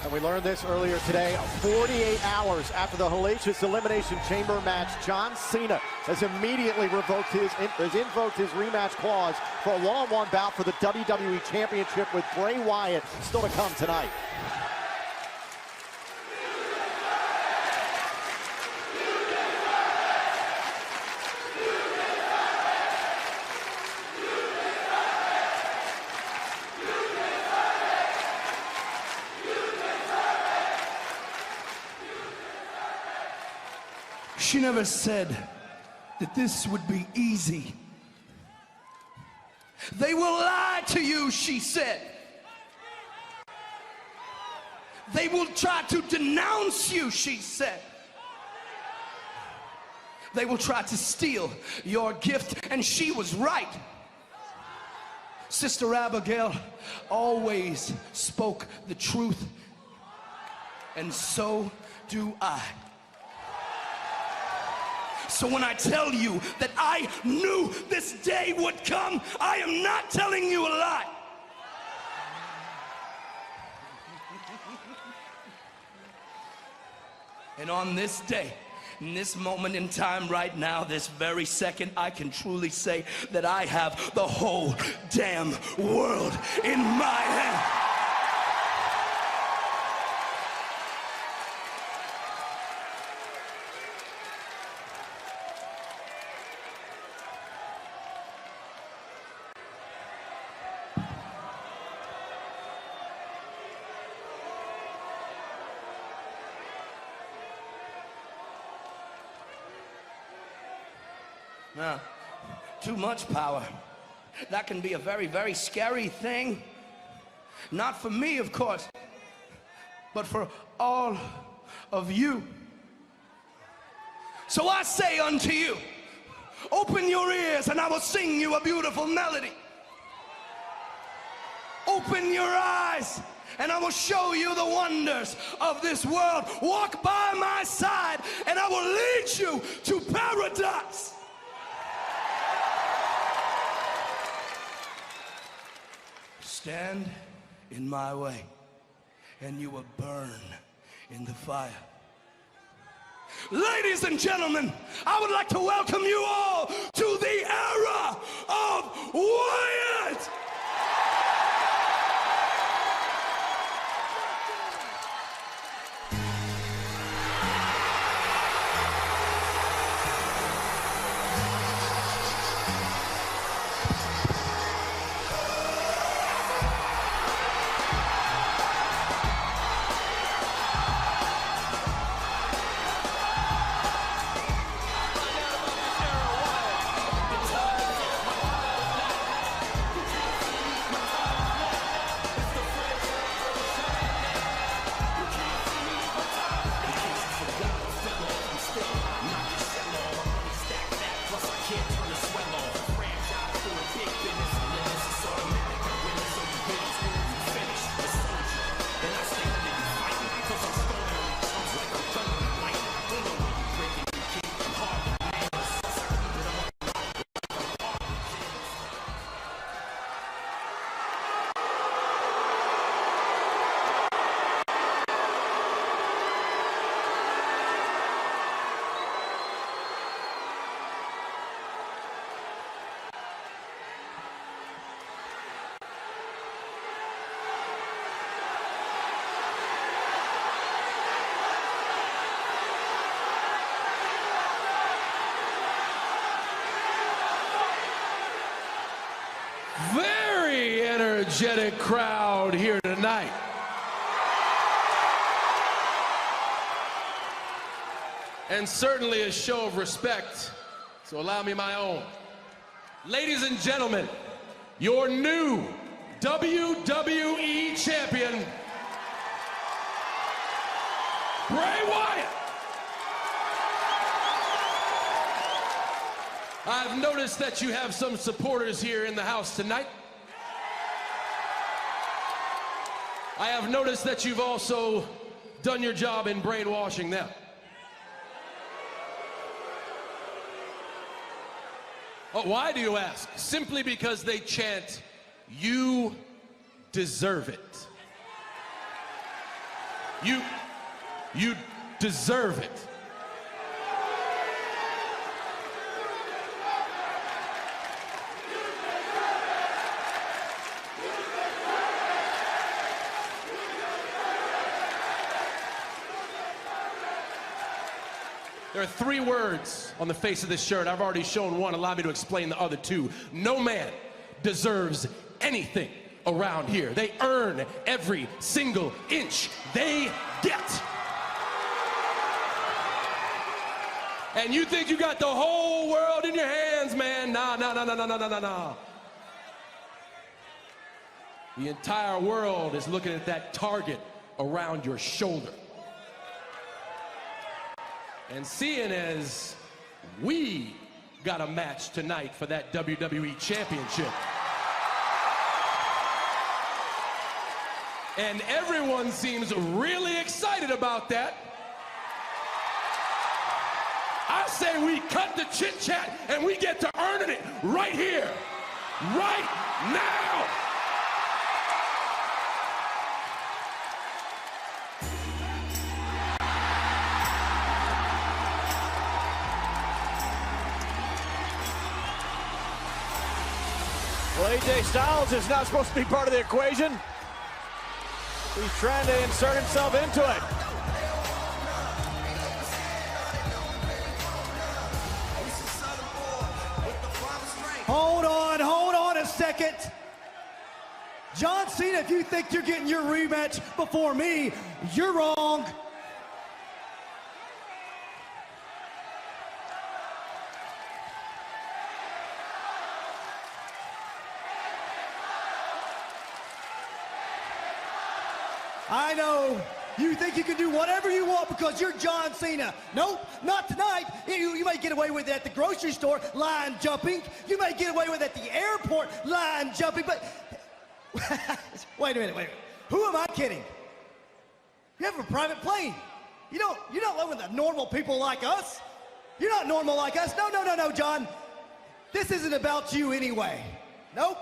And we learned this earlier today, 48 hours after the hellacious Elimination Chamber match, John Cena has immediately invoked his rematch clause for a one-on-one bout for the WWE Championship with Bray Wyatt still to come tonight. She never said that this would be easy. They will lie to you, she said. They will try to denounce you, she said. They will try to steal your gift, and she was right. Sister Abigail always spoke the truth, and so do I. So when I tell you that I knew this day would come, I am not telling you a lie. And on this day, in this moment in time right now, this very second, I can truly say that I have the whole damn world in my hand. Now, too much power. That can be a very, very scary thing. Not for me, of course, but for all of you. So I say unto you, open your ears and I will sing you a beautiful melody. Open your eyes and I will show you the wonders of this world. Walk by my side and I will lead you to paradise. Stand in my way, and you will burn in the fire. Ladies and gentlemen, I would like to welcome you all to the era of Wyatt. Very energetic crowd here tonight. And certainly a show of respect, so allow me my own. Ladies and gentlemen, your new WWE Champion, Bray Wyatt. I've noticed that you have some supporters here in the house tonight. I have noticed that you've also done your job in brainwashing them. Oh, why do you ask? Simply because they chant, "You deserve it." You deserve it. There are 3 words on the face of this shirt. I've already shown one. Allow me to explain the other 2. No man deserves anything around here. They earn every single inch they get. And you think you got the whole world in your hands, man? Nah. The entire world is looking at that target around your shoulder. And seeing as we got a match tonight for that WWE Championship, and everyone seems really excited about that, I say we cut the chit-chat and we get to earning it right here, right now. Well, AJ Styles is not supposed to be part of the equation. He's trying to insert himself into it. Hold on a second. John Cena, if you think you're getting your rematch before me, you're wrong. I know you think you can do whatever you want because you're John Cena. Nope, not tonight. You may get away with it at the grocery store, line jumping. You may get away with it at the airport, line jumping, but wait a minute. Who am I kidding? You have a private plane. You don't live with the normal people like us. You're not normal like us. No, John. This isn't about you anyway. Nope.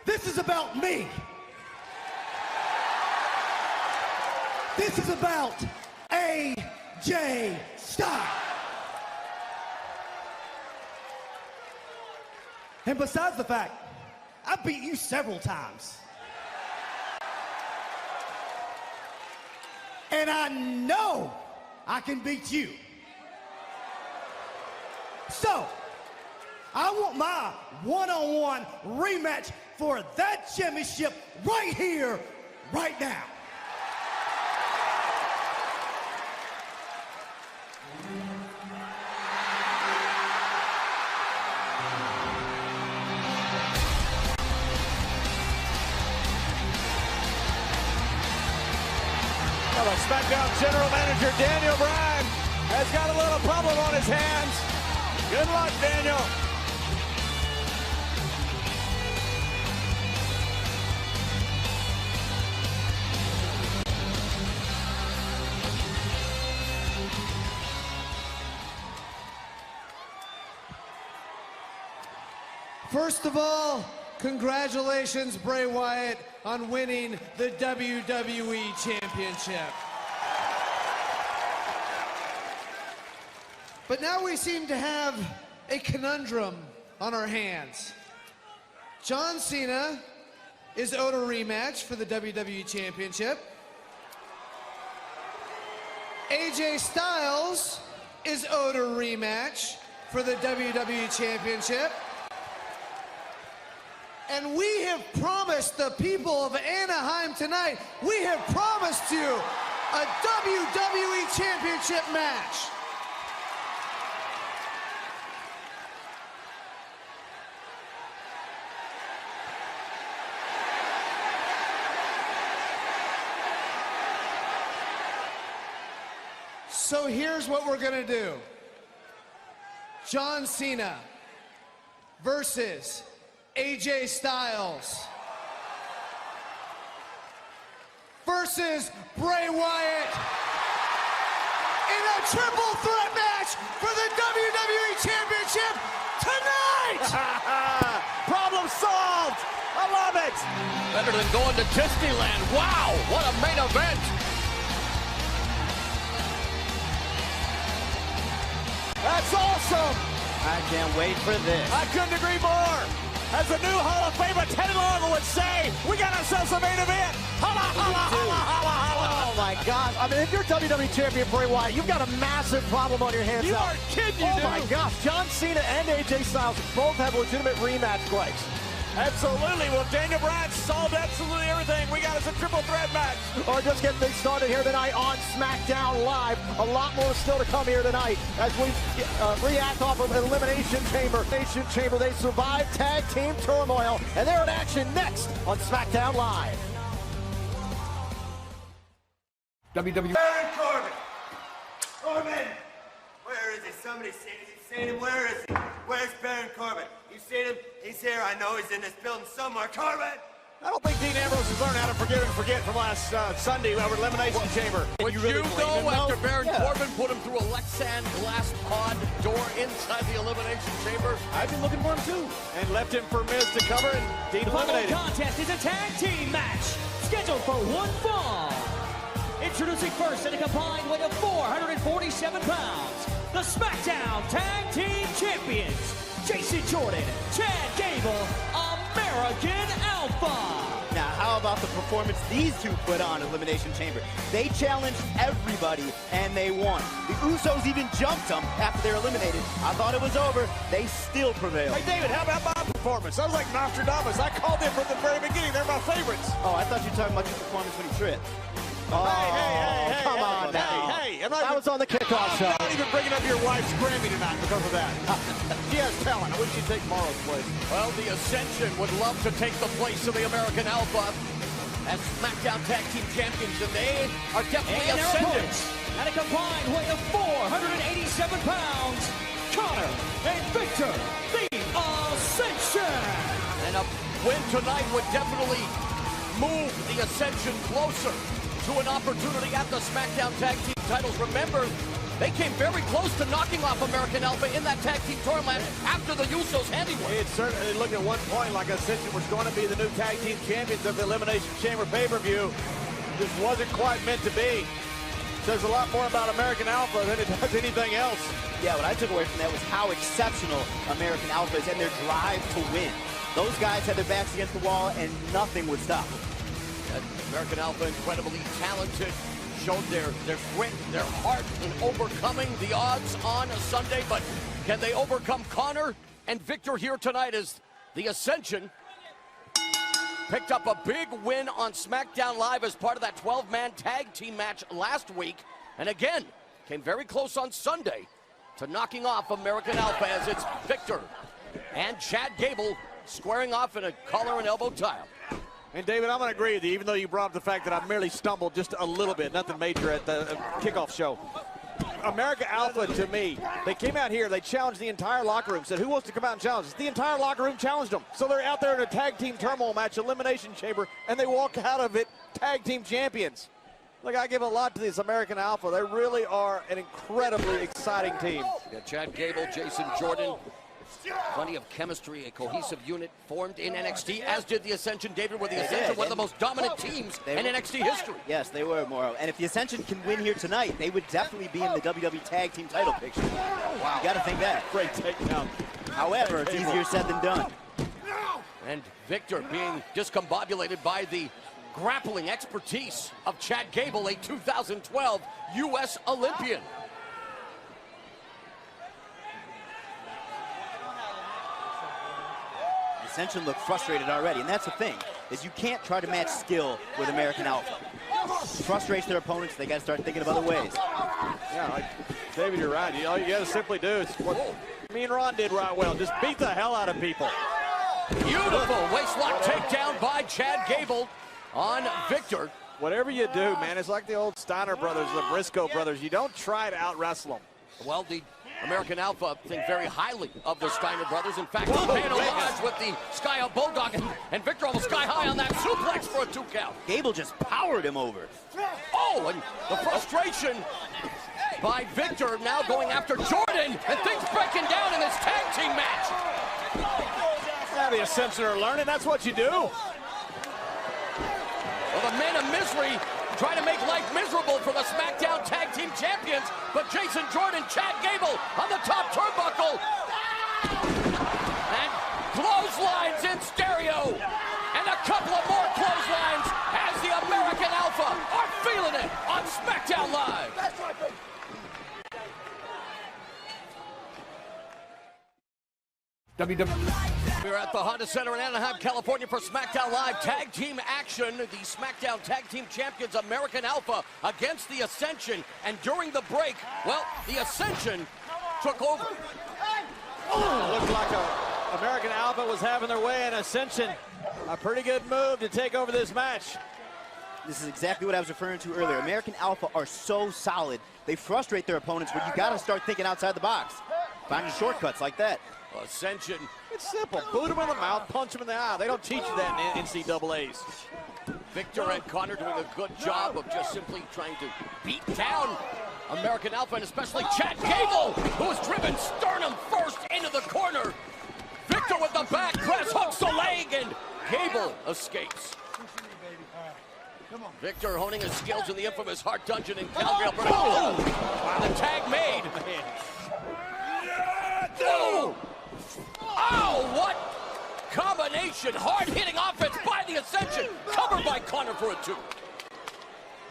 This is about me. This is about AJ Styles. And besides the fact, I beat you several times. And I know I can beat you. So, I want my one-on-one rematch for that championship right here, right now. Smack Down General Manager Daniel Bryan has got a little problem on his hands. Good luck, Daniel. First of all, congratulations, Bray Wyatt, on winning the WWE Championship. But now we seem to have a conundrum on our hands. John Cena is owed a rematch for the WWE Championship. AJ Styles is owed a rematch for the WWE Championship. And we have promised the people of Anaheim tonight, we have promised you a WWE Championship match. So here's what we're gonna do. John Cena versus AJ Styles versus Bray Wyatt in a triple threat match for the WWE Championship tonight! Problem solved! I love it! Better than going to Disneyland. Wow, what a main event. That's awesome. I can't wait for this. I couldn't agree more. As the new Hall of Famer Teddy Long would say, we got ourselves a main event. Holla, holla, holla, holla, holla. Oh, my God. I mean, if you're WWE Champion Bray Wyatt, you've got a massive problem on your hands You now. are kidding, you Oh, do. my gosh. John Cena and AJ Styles both have legitimate rematch claims. Absolutely. Well, Daniel Bryan solved absolutely everything. We got us a triple threat match. Or just getting things started here tonight on SmackDown Live. A lot more still to come here tonight as we react off of Elimination Chamber. They survived tag team turmoil, and they're in action next on SmackDown Live. WWE. Baron Corbin! Corbin! Where is he? Somebody say him. Where is he? Where's Baron Corbin? You seen him? He's here. I know he's in this building somewhere. Corbin! I don't think Dean Ambrose has learned how to forgive and forget from last Sunday over Elimination Chamber. Would you go after Baron Corbin put him through a Lexan glass pod door inside the Elimination Chamber? I've been looking for him too. And left him for Miz to cover, and Dean eliminated. The contest is a tag team match scheduled for one fall. Introducing first at a combined weight of 447 pounds, the SmackDown Tag Team Champions, Jason Jordan, Chad Gable, American Alpha. Now, how about the performance these two put on Elimination Chamber? They challenged everybody, and they won. The Usos even jumped them after they're eliminated. I thought it was over. They still prevailed. Hey, David, how about my performance? I was like Nostradamus. I called them from the very beginning. They're my favorites. Oh, I thought you were talking about your performance when you tripped. Hey, come on now. Hey, that was on the kickoff show. I'm not even bringing up your wife's Grammy tonight because of that. She has talent. I wish she'd take Morrow's place. Well, the Ascension would love to take the place of the American Alpha as SmackDown Tag Team Champions, and they are definitely And their ascendant. opponents, at a combined weight of 487 pounds, Connor and Victor, the Ascension. And a win tonight would definitely move the Ascension closer to an opportunity at the SmackDown Tag Team titles. Remember, they came very close to knocking off American Alpha in that tag team tournament after the Usos handiwork. It certainly looked at one point like Ascension was going to be the new tag team champions of the Elimination Chamber pay-per-view. Just wasn't quite meant to be. Says a lot more about American Alpha than it does anything else. Yeah, what I took away from that was how exceptional American Alpha is and their drive to win. Those guys had their backs against the wall, and nothing would stop them. American Alpha, incredibly talented, showed their grit, their heart in overcoming the odds on a Sunday, but can they overcome Connor and Victor here tonight as the Ascension picked up a big win on SmackDown Live as part of that 12-man tag team match last week, and again, came very close on Sunday to knocking off American Alpha as it's Victor and Chad Gable squaring off in a collar and elbow tie-up. And David, I'm going to agree with you, even though you brought up the fact that I merely stumbled just a little bit, nothing major at the kickoff show. America Alpha, to me, they came out here, they challenged the entire locker room, said, who wants to come out and challenge us? The entire locker room challenged them. So they're out there in a tag team turmoil match, Elimination Chamber, and they walk out of it tag team champions. Look, I give a lot to this American Alpha. They really are an incredibly exciting team. Yeah, Chad Gable, Jason Jordan, plenty of chemistry, a cohesive unit formed in NXT, as did the Ascension. David, were the Ascension one of the most dominant teams in NXT history. Yes, they were, Morrow. And if the Ascension can win here tonight, they would definitely be in the WWE Tag Team title picture. Wow. You got to think that. Great takedown. However, it's easier said than done. And Victor being discombobulated by the grappling expertise of Chad Gable, a 2012 U.S. Olympian. Ascension look frustrated already, and that's the thing, is you can't try to match skill with American Alpha. It frustrates their opponents, they got to start thinking of other ways. Yeah, like, David, you're right. All you got to simply do is what me and Ron did right well, just beat the hell out of people. Beautiful waistlock takedown by Chad Gable on Victor. Whatever you do, man, it's like the old Steiner brothers, the Briscoe brothers. You don't try to out-wrestle them. Well, the American Alpha think very highly of the Steiner brothers. In fact, he's paying homage with the Sky Up Bulldog, and Victor almost sky high on that suplex for a 2 count. Gable just powered him over. Oh, and the frustration by Victor now going after Jordan, and things breaking down in this tag team match. Now the Ascension are learning, that's what you do. Well, the men of misery trying to make life miserable for the SmackDown Tag Team Champions, but Jason Jordan, Chad Gable on the top turnbuckle. And clotheslines in stereo. And a couple of more clotheslines as the American Alpha are feeling it on SmackDown Live. That's right, baby. We're at the Honda Center in Anaheim, California for SmackDown Live Tag Team action. The SmackDown Tag Team Champions American Alpha against the Ascension. And during the break, well, the Ascension took over. Looked like American Alpha was having their way in Ascension. A pretty good move to take over this match. This is exactly what I was referring to earlier. American Alpha are so solid. They frustrate their opponents when you got to start thinking outside the box. Finding shortcuts like that. Ascension. It's simple. Boot him in the mouth, punch him in the eye. They don't teach you that in NCAAs. Victor and Connor doing a good job of just simply trying to beat down American Alpha, and especially Chad Gable, who was driven sternum first into the corner. Victor with the back press, hooks the leg, and Gable escapes. Victor honing his skills in the infamous Heart Dungeon in Calgary, Alberta. Oh! The tag made. Oh! Oh, what combination. Hard-hitting offense by the Ascension. Covered by Connor for a 2.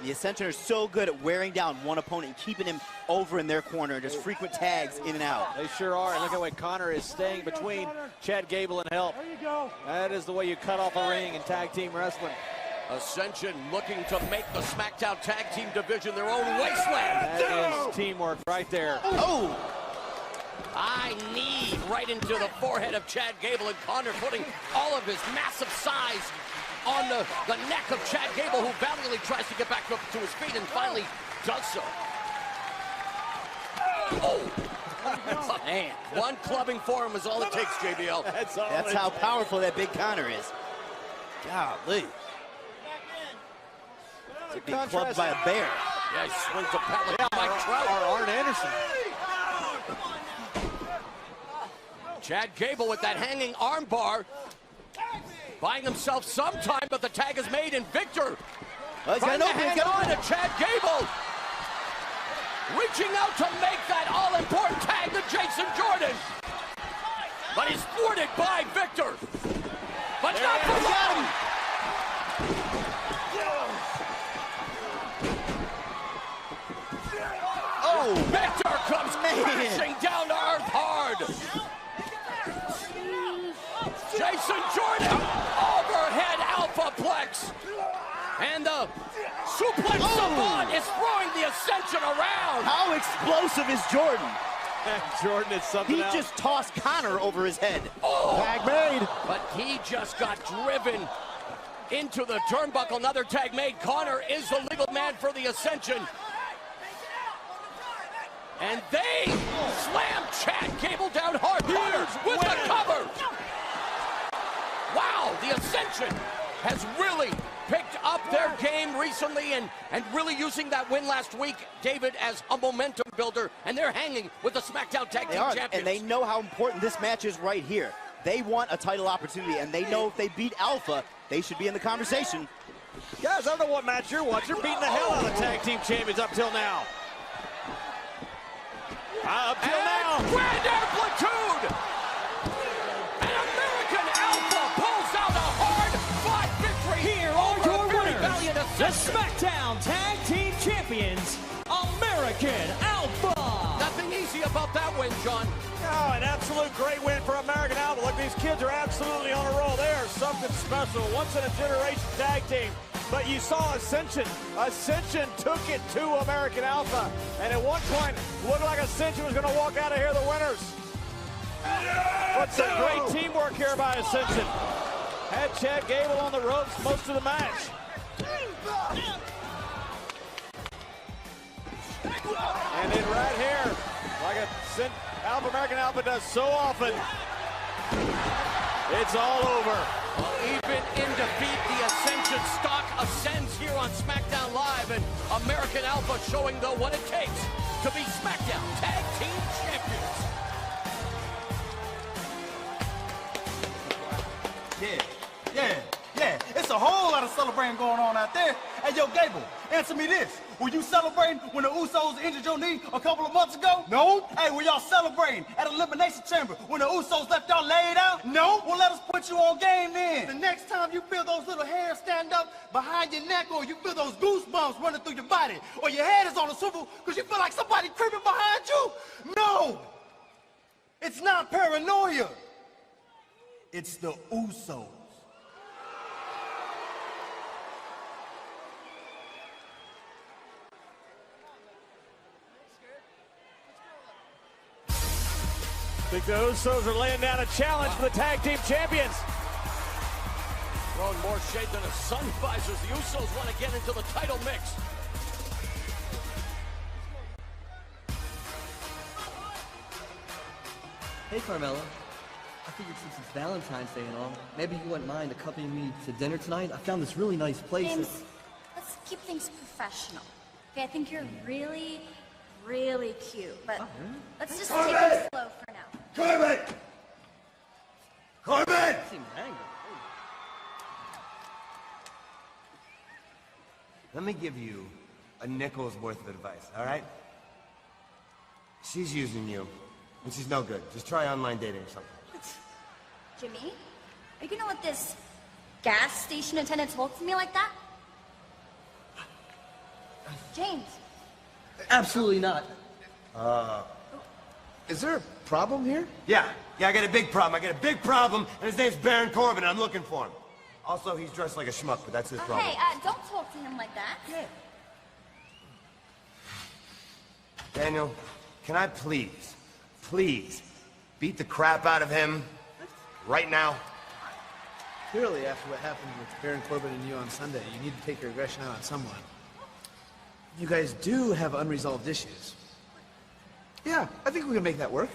The Ascension are so good at wearing down one opponent and keeping him over in their corner. Just frequent tags in and out. They sure are. And look at what Connor is staying between Chad Gable and help. There you go. That is the way you cut off a ring in tag team wrestling. Ascension looking to make the SmackDown Tag Team division their own wasteland. That is teamwork right there. Oh! High knee right into the forehead of Chad Gable, and Connor putting all of his massive size on the neck of Chad Gable, who valiantly tries to get back up to his feet and finally does so. Oh! Man, one clubbing for him is all it takes, JBL. That's how powerful that big Connor is. Golly. It's being clubbed by a bear. Yeah, he swings a pat like Mike Trout. Or Arn Anderson. Chad Gable with that hanging armbar, buying himself some time, but the tag is made, and Victor trying to hang on to Chad Gable, reaching out to make that all-important tag to Jason Jordan, but he's thwarted by Victor, but not for long. Oh, Victor comes crashing down to earth hard. Jason Jordan, overhead alphaplex. And the suplex savant is throwing the Ascension around. How explosive is Jordan? Jordan is something else. He just tossed Connor over his head. Oh, tag made. But he just got driven into the turnbuckle. Another tag made. Connor is the legal man for the Ascension. And they slam Chad Gable down hard. Connor with the cover. Wow, the Ascension has really picked up their game recently and really using that win last week, David, as a momentum builder, and they're hanging with the SmackDown Tag Team Champions. And they know how important this match is right here. They want a title opportunity, and they know if they beat Alpha, they should be in the conversation. Guys, I don't know what match you're watching. You're beating the hell out of the Tag Team Champions up till now. Up till now. Grand amplitude! And American Alpha pulls out a hard-fought victory. Here are your winners, the SmackDown Tag Team Champions, American Alpha. Nothing easy about that win, John. Oh, an absolute great win for American Alpha. Look, these kids are absolutely on a roll. They are something special, once-in-a-generation tag team. But you saw Ascension. Ascension took it to American Alpha. And at one point, it looked like Ascension was going to walk out of here the winners. But some great teamwork here by Ascension. Had Chad Gable on the ropes most of the match. And then right here, like American Alpha does so often, it's all over. Well, even in defeat, the Ascension stock ascends here on SmackDown Live, and American Alpha showing, though, what it takes to be SmackDown Tag Team Champions. Yeah. It's a whole lot of stuff celebrating going on out there. Hey, yo, Gable, answer me this. Were you celebrating when the Usos injured your knee a couple of months ago? No. Hey, were y'all celebrating at Elimination Chamber when the Usos left y'all laid out? No. Well, let us put you on game then. The next time you feel those little hairs stand up behind your neck, or you feel those goosebumps running through your body, or your head is on a swivel because you feel like somebody creeping behind you, no. It's not paranoia. It's the Usos. I think the Usos are laying down a challenge for the tag team champions. Throwing more shade than a sun visors. The Usos want to get into the title mix. Hey, Carmella. I figured since it's Valentine's Day and all, maybe you wouldn't mind accompanying me to dinner tonight. I found this really nice place. James, let's keep things professional. Okay, I think you're really, really cute, but let's just take it slow for now. Corbin! Corbin! Seems angry. Let me give you a nickel's worth of advice, all right? She's using you, and she's no good. Just try online dating or something. Jimmy, are you gonna let this gas station attendant talk to me like that? James. Absolutely not. Is there a problem here? Yeah, I got a big problem. And his name's Baron Corbin, and I'm looking for him. Also, he's dressed like a schmuck, but that's his problem. Hey, don't talk to him like that. Yeah. Daniel, can I please beat the crap out of him right now? Clearly, after what happened with Baron Corbin and you on Sunday, you need to take your aggression out on someone. You guys do have unresolved issues. Yeah, I think we can make that work.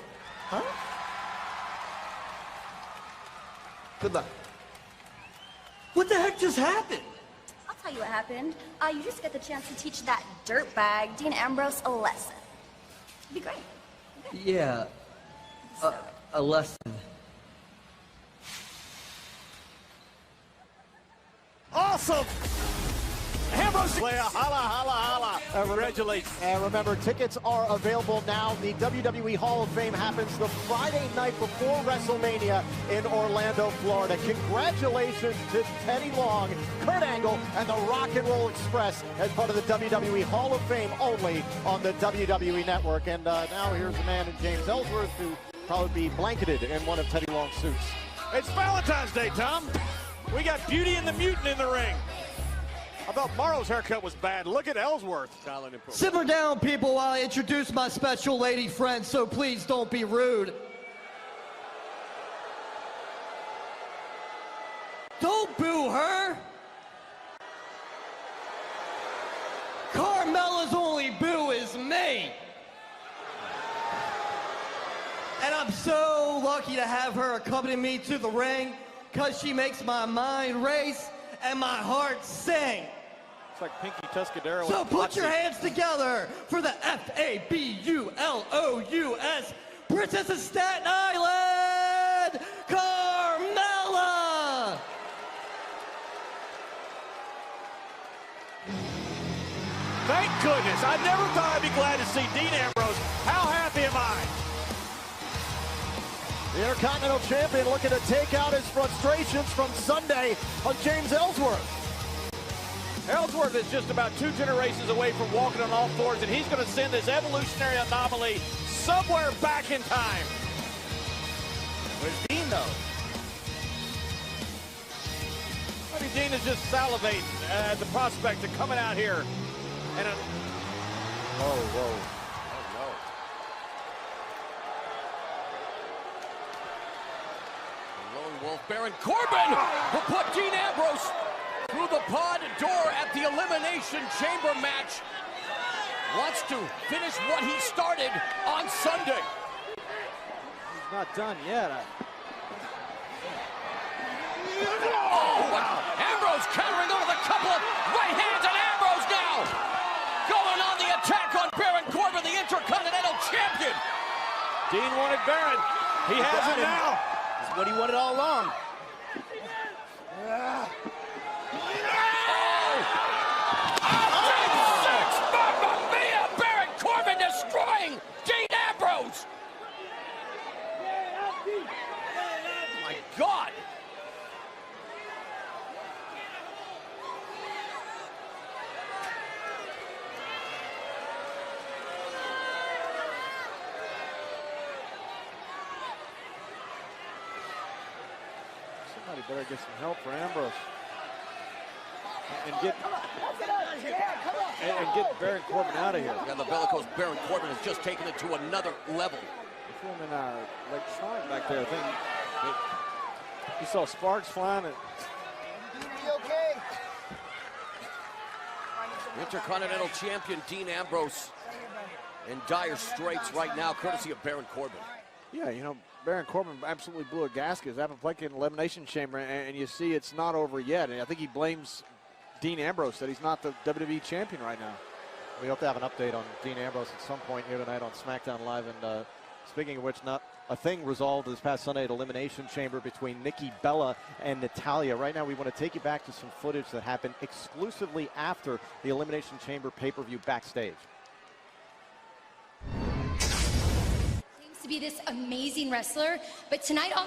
Huh? Good luck. What the heck just happened? I'll tell you what happened. You just get the chance to teach that dirtbag, Dean Ambrose, a lesson. It'd be great. Okay. Yeah. A lesson. Awesome! Ambrose, holla, holla, holla. Congratulations. And remember, tickets are available now. The WWE Hall of Fame happens the Friday night before WrestleMania in Orlando, Florida. Congratulations to Teddy Long, Kurt Angle, and the Rock and Roll Express as part of the WWE Hall of Fame only on the WWE Network. And now here's a man in James Ellsworth who probably be blanketed in one of Teddy Long's suits. It's Valentine's Day, Tom. We got Beauty and the Mutant in the ring. I thought Morrow's haircut was bad. Look at Ellsworth. Simmer down, people, while I introduce my special lady friend, so please don't be rude. Don't boo her. Carmella's only boo is me. And I'm so lucky to have her accompany me to the ring, because she makes my mind race and my heart sing. It's like Pinky Tuscadero. So put your hands together for the F-A-B-U-L-O-U-S, Princess of Staten Island, Carmella! Thank goodness. I never thought I'd be glad to see Dean Ambrose. How happy am I? The Intercontinental Champion looking to take out his frustrations from Sunday on James Ellsworth. Ellsworth is just about 2 generations away from walking on all fours, and he's going to send this evolutionary anomaly somewhere back in time. Where's Dean, though? I think Dean is just salivating at the prospect of coming out here and Whoa. Wolf Baron Corbin will put Dean Ambrose through the pod door at the Elimination Chamber match. Wants to finish what he started on Sunday. He's not done yet. Oh, wow. Ambrose countering over the couple of right hands, and Ambrose now going on the attack on Baron Corbin, the Intercontinental Champion. Dean wanted Baron. He has it now. What he wanted all along. Somebody better get some help for Ambrose. And get Baron Corbin out of here. Yeah, the bellicose Baron Corbin has just taken it to another level. They're filming like Sonic back there. I think you saw sparks flying. Intercontinental Champion Dean Ambrose in dire straits right now, courtesy of Baron Corbin. Yeah, you know, Baron Corbin absolutely blew a gasket. He's apoplectic in Elimination Chamber, and you see it's not over yet. And I think he blames Dean Ambrose that he's not the WWE Champion right now. We hope to have an update on Dean Ambrose at some point here tonight on SmackDown Live. And speaking of which, not a thing resolved this past Sunday at Elimination Chamber between Nikki Bella and Natalya. Right now, we want to take you back to some footage that happened exclusively after the Elimination Chamber pay-per-view backstage. Seems to be this amazing wrestler, but tonight on...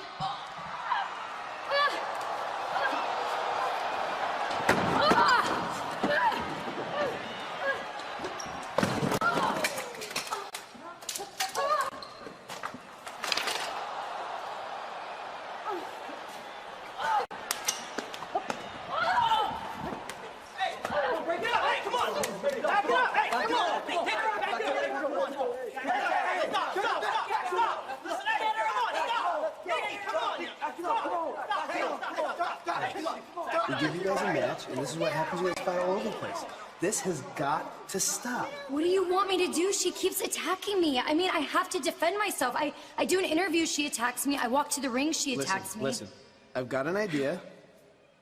We give you guys a match, and this is what happens. You guys fight all over the place. This has got to stop. What do you want me to do? She keeps attacking me. I mean, I have to defend myself. I do an interview, she attacks me. I walk to the ring, she attacks me. Listen, I've got an idea,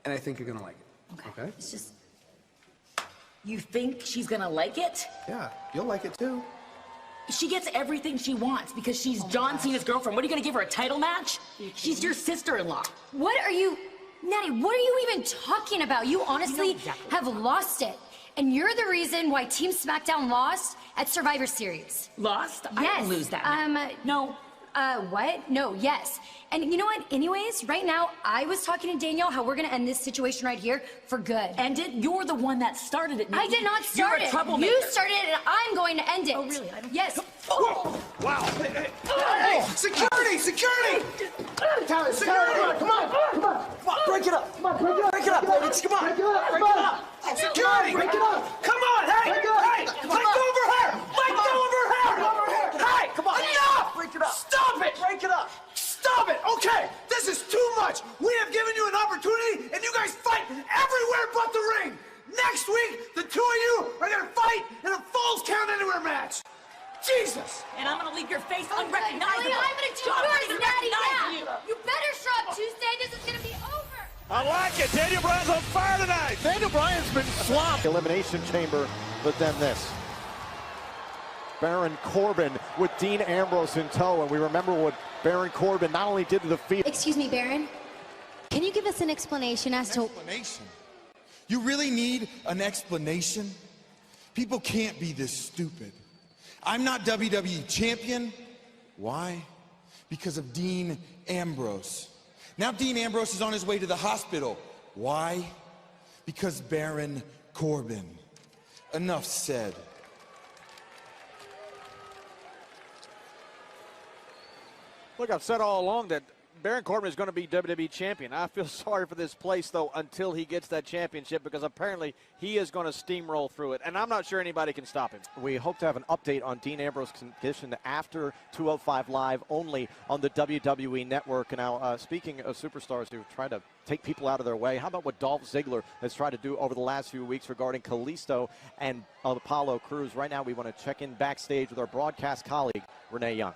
and I think you're gonna like it. Okay? It's just... You think she's gonna like it? Yeah, you'll like it too. She gets everything she wants because she's John Cena's girlfriend. What are you gonna give her, a title match? She's your sister-in-law. What are you... Natty, what are you even talking about? You honestly have lost it. And you're the reason why Team SmackDown lost at Survivor Series. Lost? Yes. I didn't lose that. No. What? No, yes. And you know what? Anyways, right now, I was talking to Danielle how we're gonna end this situation right here for good. End it? You're the one that started it, Nikki. I did not start it. You're a troublemaker. You started it, and I'm going to end it. Oh, really? Yes. Wow. Hey, security! Security! Security! Come on! Break it up! Come on, break it up! Break it up, ladies! Come on! Break it up! Security! Break it up! Come on! Hey! Hey! Let go of her hair! Let go of her hair! Hey! Come on! Enough! Break it up! Stop it! Break it up! Stop it! Okay! This is too much! We have given you an opportunity, and you guys fight everywhere but the ring! Next week, the two of you are gonna fight in a Falls Count Anywhere match! Jesus! And I'm gonna leave your face unrecognizable. Really, I'm gonna do yours, Natty, yeah! You better show up Tuesday. This is gonna be over. I like it. Daniel Bryan's on fire tonight. Daniel Bryan's been swamped. Elimination Chamber, but then this. Baron Corbin with Dean Ambrose in tow, and we remember what Baron Corbin not only did to the field. Excuse me, Baron. Can you give us an explanation as to... Explanation? You really need an explanation? People can't be this stupid. I'm not WWE Champion. Why? Because of Dean Ambrose. Now Dean Ambrose is on his way to the hospital. Why? Because Baron Corbin. Enough said. Look, I've said all along that Baron Corbin is going to be WWE Champion. I feel sorry for this place, though, until he gets that championship, because apparently he is going to steamroll through it, and I'm not sure anybody can stop him. We hope to have an update on Dean Ambrose's condition after 205 Live, only on the WWE Network. Now, speaking of superstars who try to take people out of their way, how about what Dolph Ziggler has tried to do over the last few weeks regarding Kalisto and Apollo Crews? Right now, we want to check in backstage with our broadcast colleague, Renee Young.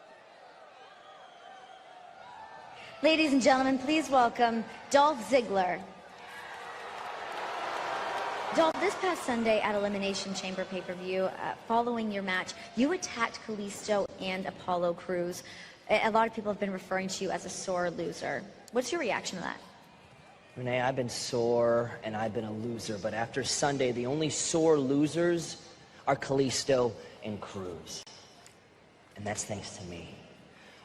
Ladies and gentlemen, please welcome Dolph Ziggler. Dolph, this past Sunday at Elimination Chamber pay-per-view, following your match, you attacked Kalisto and Apollo Crews. A lot of people have been referring to you as a sore loser. What's your reaction to that? Renee, I've been sore and I've been a loser, but after Sunday, the only sore losers are Kalisto and Crews. And that's thanks to me.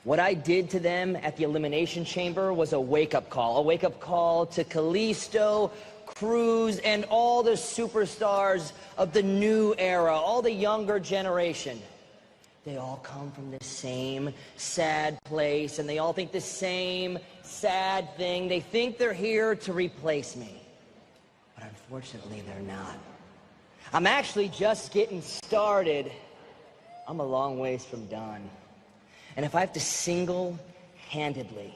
What I did to them at the Elimination Chamber was a wake-up call to Kalisto, Crews, and all the superstars of the new era, all the younger generation. They all come from the same sad place, and they all think the same sad thing. They think they're here to replace me. But unfortunately, they're not. I'm actually just getting started. I'm a long ways from done. And if I have to single-handedly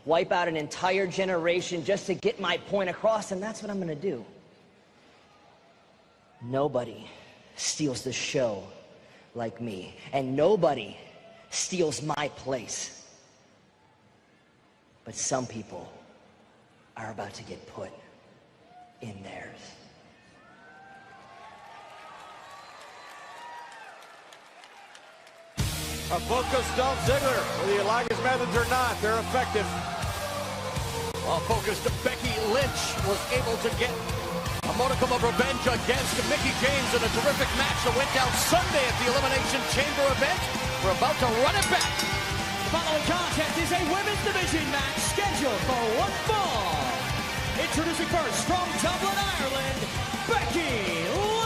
wipe out an entire generation just to get my point across, then that's what I'm gonna do. Nobody steals the show like me, and nobody steals my place. But some people are about to get put in theirs. A focused Dolph Ziggler. Whether you like his methods or not, they're effective. While focused, Becky Lynch was able to get a modicum of revenge against Mickie James in a terrific match that went down Sunday at the Elimination Chamber event. We're about to run it back. The following contest is a women's division match scheduled for one fall. Introducing first from Dublin, Ireland, Becky Lynch.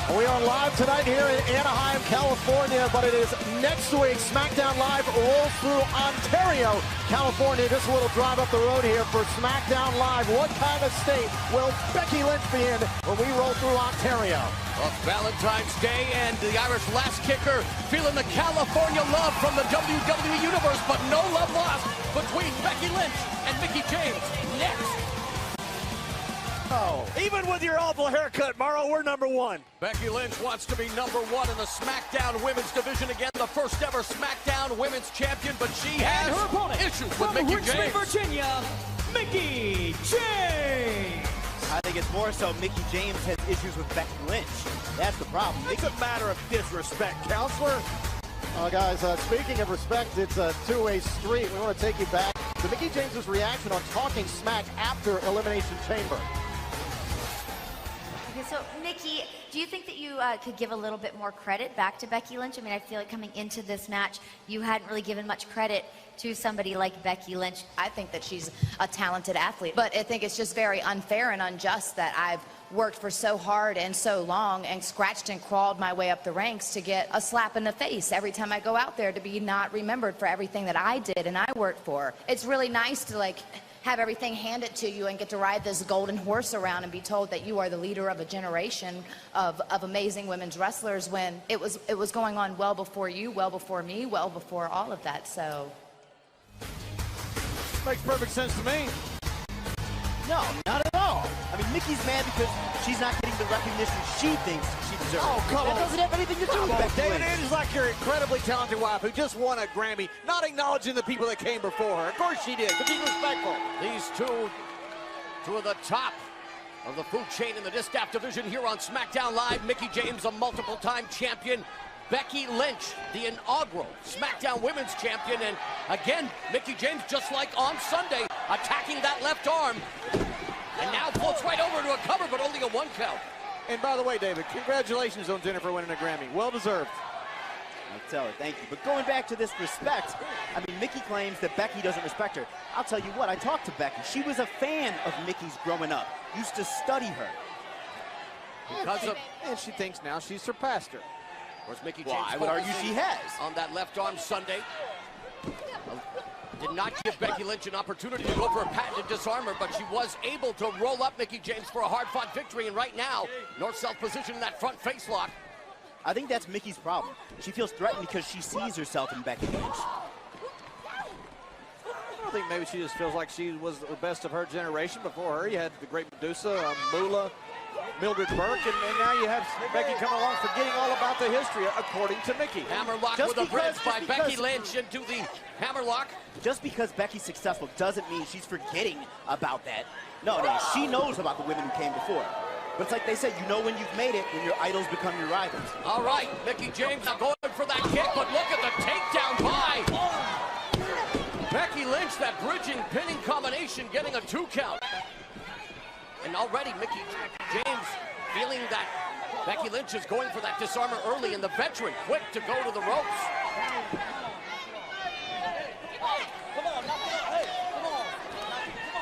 We are live tonight here in Anaheim, California, but it is next week. SmackDown Live rolls through Ontario, California. Just a little drive up the road here for SmackDown Live. What kind of state will Becky Lynch be in when we roll through Ontario? Well, Valentine's Day, and the Irish Last Kicker feeling the California love from the WWE Universe, but no love lost between Becky Lynch and Mickie James. Next. Oh, even with your awful haircut, Morrow, we're number one. Becky Lynch wants to be number one in the SmackDown Women's Division again, the first ever SmackDown Women's Champion, but she has her opponent issues with from Mickie Richmond, James. Virginia, Mickie James. I think it's more so Mickie James has issues with Becky Lynch. That's the problem. It's a matter of disrespect, counselor. Guys, speaking of respect, it's a two-way street. We want to take you back to Mickie James' reaction on Talking Smack after Elimination Chamber. Okay, so Mickie, do you think that you could give a little bit more credit back to Becky Lynch? I mean, I feel like coming into this match, you hadn't really given much credit to somebody like Becky Lynch. I think that she's a talented athlete, but I think it's just very unfair and unjust that I've worked for so hard and so long and scratched and crawled my way up the ranks to get a slap in the face every time I go out there, to be not remembered for everything that I did and I worked for. It's really nice to have everything handed to you and get to ride this golden horse around and be told that you are the leader of a generation of amazing women's wrestlers, when it was going on well before you, well before me, well before all of that. So makes perfect sense to me. No, not at all. I mean, Mickey's mad because she's not getting the recognition she thinks she deserves. Oh, come on. That doesn't have anything to do with Becky David, Lynch. it is like your incredibly talented wife who just won a Grammy, not acknowledging the people that came before her. Of course she did, but be respectful. These two of the top of the food chain in the Distaff division here on SmackDown Live. Mickie James, a multiple-time champion. Becky Lynch, the inaugural SmackDown Women's Champion. And again, Mickie James, just like on Sunday, attacking that left arm. And now floats right over to a cover, but only a one count. And by the way, David, congratulations on Jennifer winning a Grammy. Well deserved. I'll tell her, thank you. But going back to this respect, I mean, Mickie claims that Becky doesn't respect her. I'll tell you what, I talked to Becky. She was a fan of Mickey's growing up. Used to study her. And she thinks now she's surpassed her. Of course, Mickie Well, James I would argue she has. on that left arm Sunday. Did not give Becky Lynch an opportunity to go for a patented disarmer, but she was able to roll up Mickie James for a hard-fought victory. And right now, north-south position in that front face lock. I think that's Mickey's problem. She feels threatened because she sees herself in Becky Lynch. I think maybe she just feels like she was the best of her generation. Before her, you had the great Medusa, Moolah, Mildred Burke, and now you have Becky coming along forgetting all about the history, according to Mickie. Hammerlock with a bridge by Becky Lynch into the hammerlock. Just because Becky's successful doesn't mean she's forgetting about that. No, she knows about the women who came before. But it's like they said, you know when you've made it, when your idols become your rivals. All right, Mickie James now going for that kick, but look at the takedown by Becky Lynch. That bridging pinning combination getting a 2 count. And already Mickie James feeling that Becky Lynch is going for that disarmer early, and the veteran quick to go to the ropes.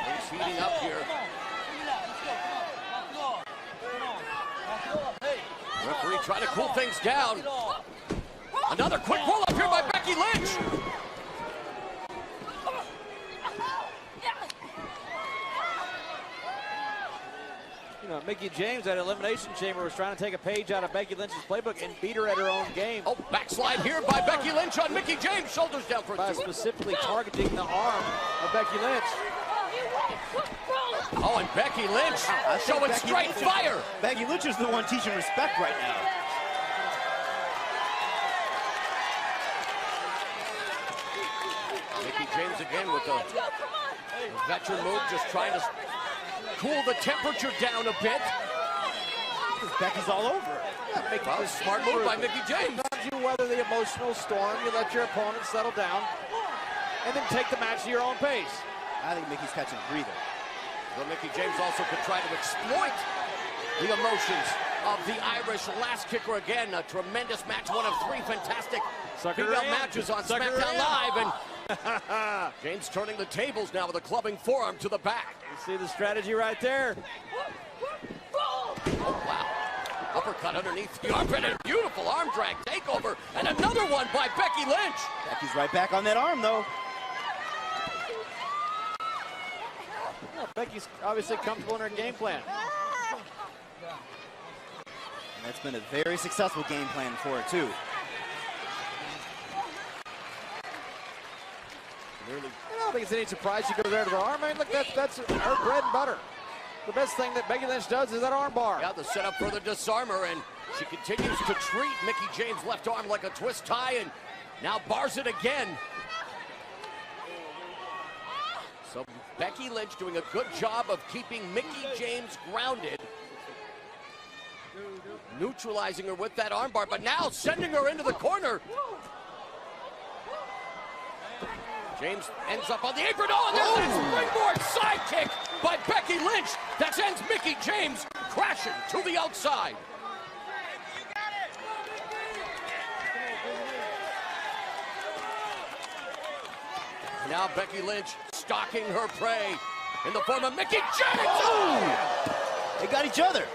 Lynch heating up here. Referee trying to cool things down. Another quick roll up here by Becky Lynch. You know, Mickie James at Elimination Chamber was trying to take a page out of Becky Lynch's playbook and beat her at her own game. Oh, backslide here by Becky Lynch on Mickie James. Shoulders down for by specifically targeting the arm of Becky Lynch. Oh, and Becky Lynch showing straight fire. Becky Lynch is the one teaching respect right now. Mickie James again with the veteran move, just trying to cool the temperature down a bit. Becky's all over. Well, smart move by Mickie James. Sometimes you weather the emotional storm, you let your opponent settle down, and then take the match to your own pace. I think Mickey's catching a breather. Well, Mickie James also could try to exploit the emotions of the Irish last kicker again. A tremendous match, one of 3 fantastic female matches on SmackDown Live. And James turning the tables now with a clubbing forearm to the back. You see the strategy right there. Oh, wow. Uppercut underneath the armpit and beautiful arm drag takeover. And another one by Becky Lynch. Becky's right back on that arm, though. Well, Becky's obviously comfortable in her game plan. And that's been a very successful game plan for her, too. I don't think it's any surprise she goes there to the arm. I mean, look, that's her bread and butter. The best thing that Becky Lynch does is that arm bar. Yeah, the setup for the disarmer, and she continues to treat Mickie James' left arm like a twist tie, and now bars it again. So Becky Lynch doing a good job of keeping Mickie James grounded, neutralizing her with that armbar, but now sending her into the corner. James ends up on the apron. Oh, and there's that springboard side kick by Becky Lynch. That sends Mickie James crashing to the outside. Now Becky Lynch stalking her prey in the form of Mickie James. Oh! They got each other.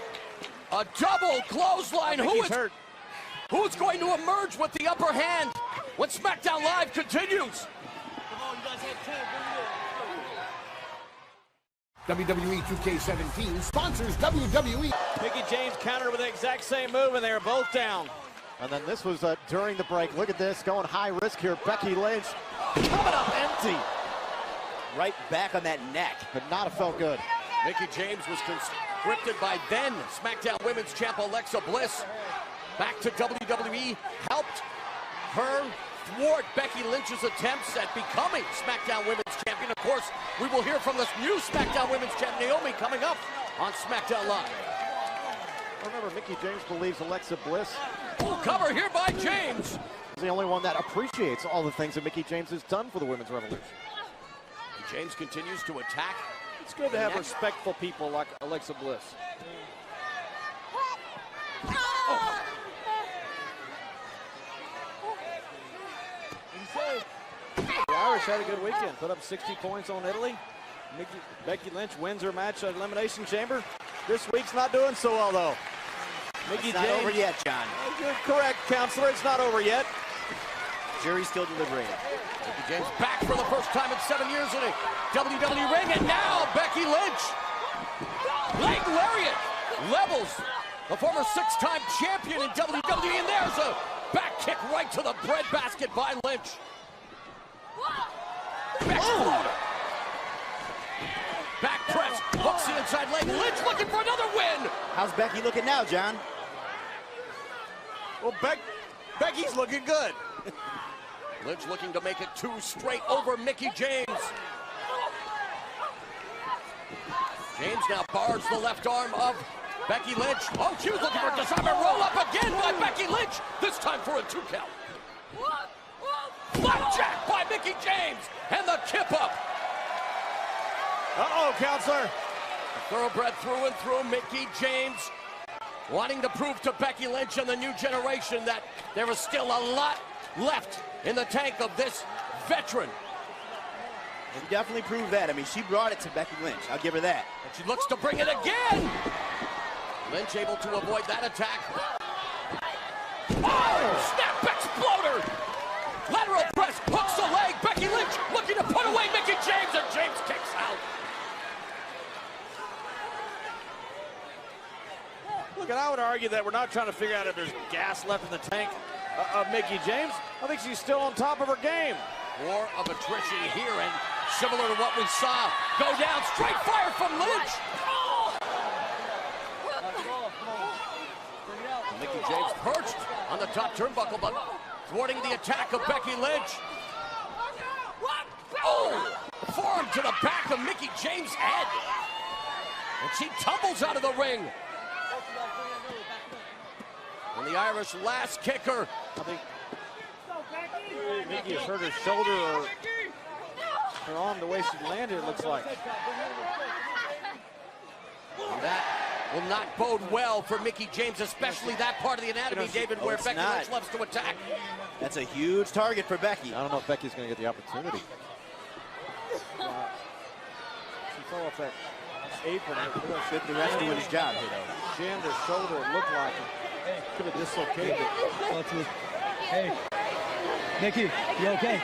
A double clothesline. Who's going to emerge with the upper hand when SmackDown Live continues? WWE 2K17 sponsors WWE. Mickie James countered with the exact same move, and they were both down. And then this was during the break. Look at this, going high risk here. Becky Lynch coming up empty. Right back on that neck. Could not have felt good. Mickie James was conscripted by then SmackDown Women's Champ Alexa Bliss. Back to WWE, helped her thwart Becky Lynch's attempts at becoming SmackDown Women's Champion. Of course, we will hear from this new SmackDown Women's Champ, Naomi, coming up on SmackDown Live. Remember, Mickie James believes Alexa Bliss. Oh, cover here by James. He's the only one that appreciates all the things that Mickie James has done for the Women's Revolution. And James continues to attack. It's good to have respectful people like Alexa Bliss. Oh. The Irish had a good weekend. Put up 60 points on Italy. Becky Lynch wins her match at Elimination Chamber. This week's not doing so well, though. It's not over yet, John. You're correct, counselor. It's not over yet. Jury's still deliberating. Mickie James back for the first time in 7 years in a WWE ring, and now Becky Lynch. Leg lariat levels the former 6-time champion in WWE, and there's a back kick right to the breadbasket by Lynch. Exploder. Back press, hooks the inside leg. Lynch looking for another win. How's Becky looking now, John? Well, Becky's looking good. Lynch looking to make it 2 straight over Mickie James. James now bars the left arm of Becky Lynch. Oh, she was looking for a disarmer. Roll up again by Becky Lynch. This time for a 2 count. Flapjack by Mickie James. And the kip up. Uh-oh, counselor. Thoroughbred through and through. Mickie James wanting to prove to Becky Lynch and the new generation that there is still a lot left in the tank of this veteran. She definitely proved that. I mean, she brought it to Becky Lynch. I'll give her that. And she looks to bring it again. Lynch able to avoid that attack. Oh, snap exploder argue that we're not trying to figure out if there's gas left in the tank of Mickie James. I think she's still on top of her game. War of attrition here, and similar to what we saw go down. Straight fire from Lynch. Mickie James perched on the top turnbuckle, but thwarting the attack of Becky Lynch. Oh! Forearm to the back of Mickie James' head. And she tumbles out of the ring. And the Irish last kicker. I think Mickie has hurt her shoulder or her arm the way she landed, it looks like. And that will not bode well for Mickie James, especially that part of the anatomy, David, where Becky Lynch loves to attack. That's a huge target for Becky. I don't know if Becky's going to get the opportunity. She fell off that apron. Good, the rest doing his job here, though. Jammed her shoulder, it looked like it. Could have dislocated it. Hey, Mickie, you okay?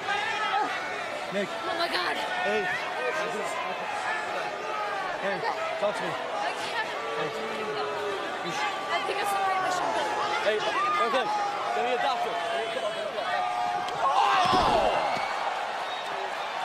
Nick. Oh my God. Hey. Hey, talk to me. I can't. I think I separated my shoulder. Hey, okay. Give me a doctor.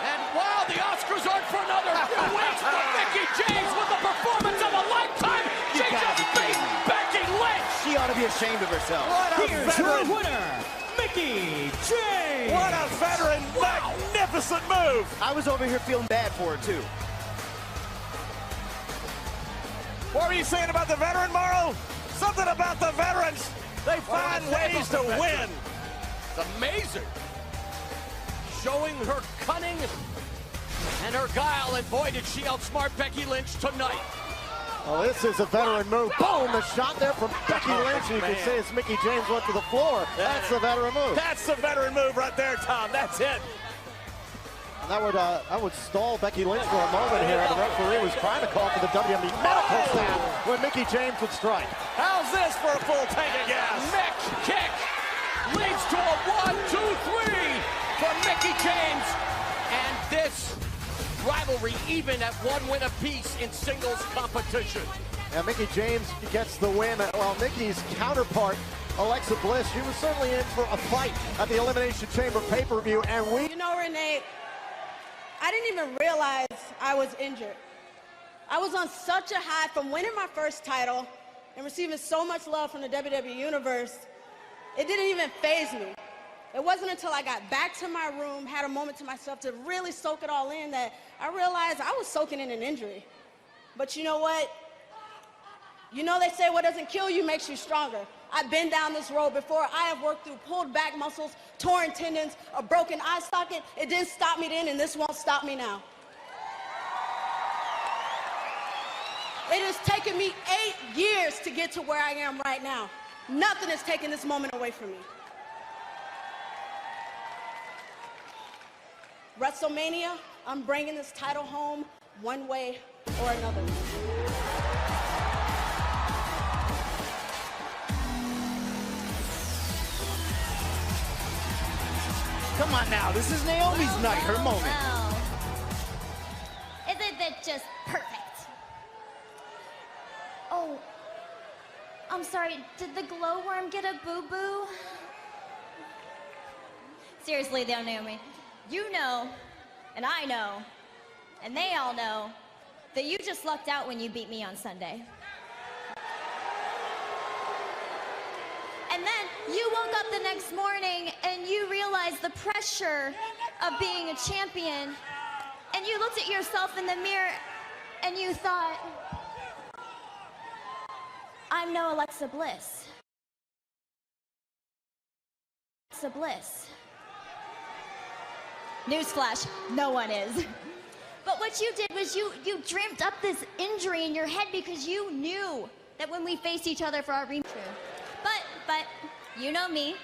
And wow, the Oscars aren't for another few weeks, but Mickie James with the performance of a lifetime. She just beat Becky Lynch. She ought to be ashamed of herself. What a Here's veteran. Your winner, Mickie James. What a veteran, magnificent move. I was over here feeling bad for her, too. What were you saying about the veteran, Morrow? Something about the veterans. They find ways to win. It's amazing. Showing her cunning and her guile, and boy, did she outsmart Becky Lynch tonight. Well, this is a veteran move. Boom, the shot there from Becky Lynch. You can see as Mickie James went to the floor. That's the veteran move. That's the veteran move right there, Tom. That's it. And that would stall Becky Lynch for a moment here. The referee was trying to call for the WWE medical staff when Mickie James would strike. How's this for a full tank of gas? Mick kick leads to a 1, 2, 3 for Mickie James. And this rivalry even at one win apiece in singles competition. And Mickie James gets the win, while Mickie's counterpart, Alexa Bliss, she was certainly in for a fight at the Elimination Chamber pay-per-view, and You know, Renee, I didn't even realize I was injured. I was on such a high from winning my first title and receiving so much love from the WWE Universe, it didn't even faze me. It wasn't until I got back to my room, had a moment to myself to really soak it all in, that I realized I was soaking in an injury. But you know what? You know, they say what doesn't kill you makes you stronger. I've been down this road before. I have worked through pulled back muscles, torn tendons, a broken eye socket. It didn't stop me then, and this won't stop me now. It has taken me 8 years to get to where I am right now. Nothing has taken this moment away from me. WrestleMania, I'm bringing this title home one way or another. Come on now, this is Naomi's night, her moment. Well, isn't it just perfect? Oh, I'm sorry, did the glowworm get a boo-boo? Seriously though, Naomi, you know, and I know, and they all know, that you just lucked out when you beat me on Sunday. And then you woke up the next morning and you realized the pressure of being a champion, and you looked at yourself in the mirror and you thought, I'm no Alexa Bliss. Alexa Bliss. Newsflash, no one is. But what you did was you dreamt up this injury in your head because you knew that when we faced each other for our rematch. But you know me,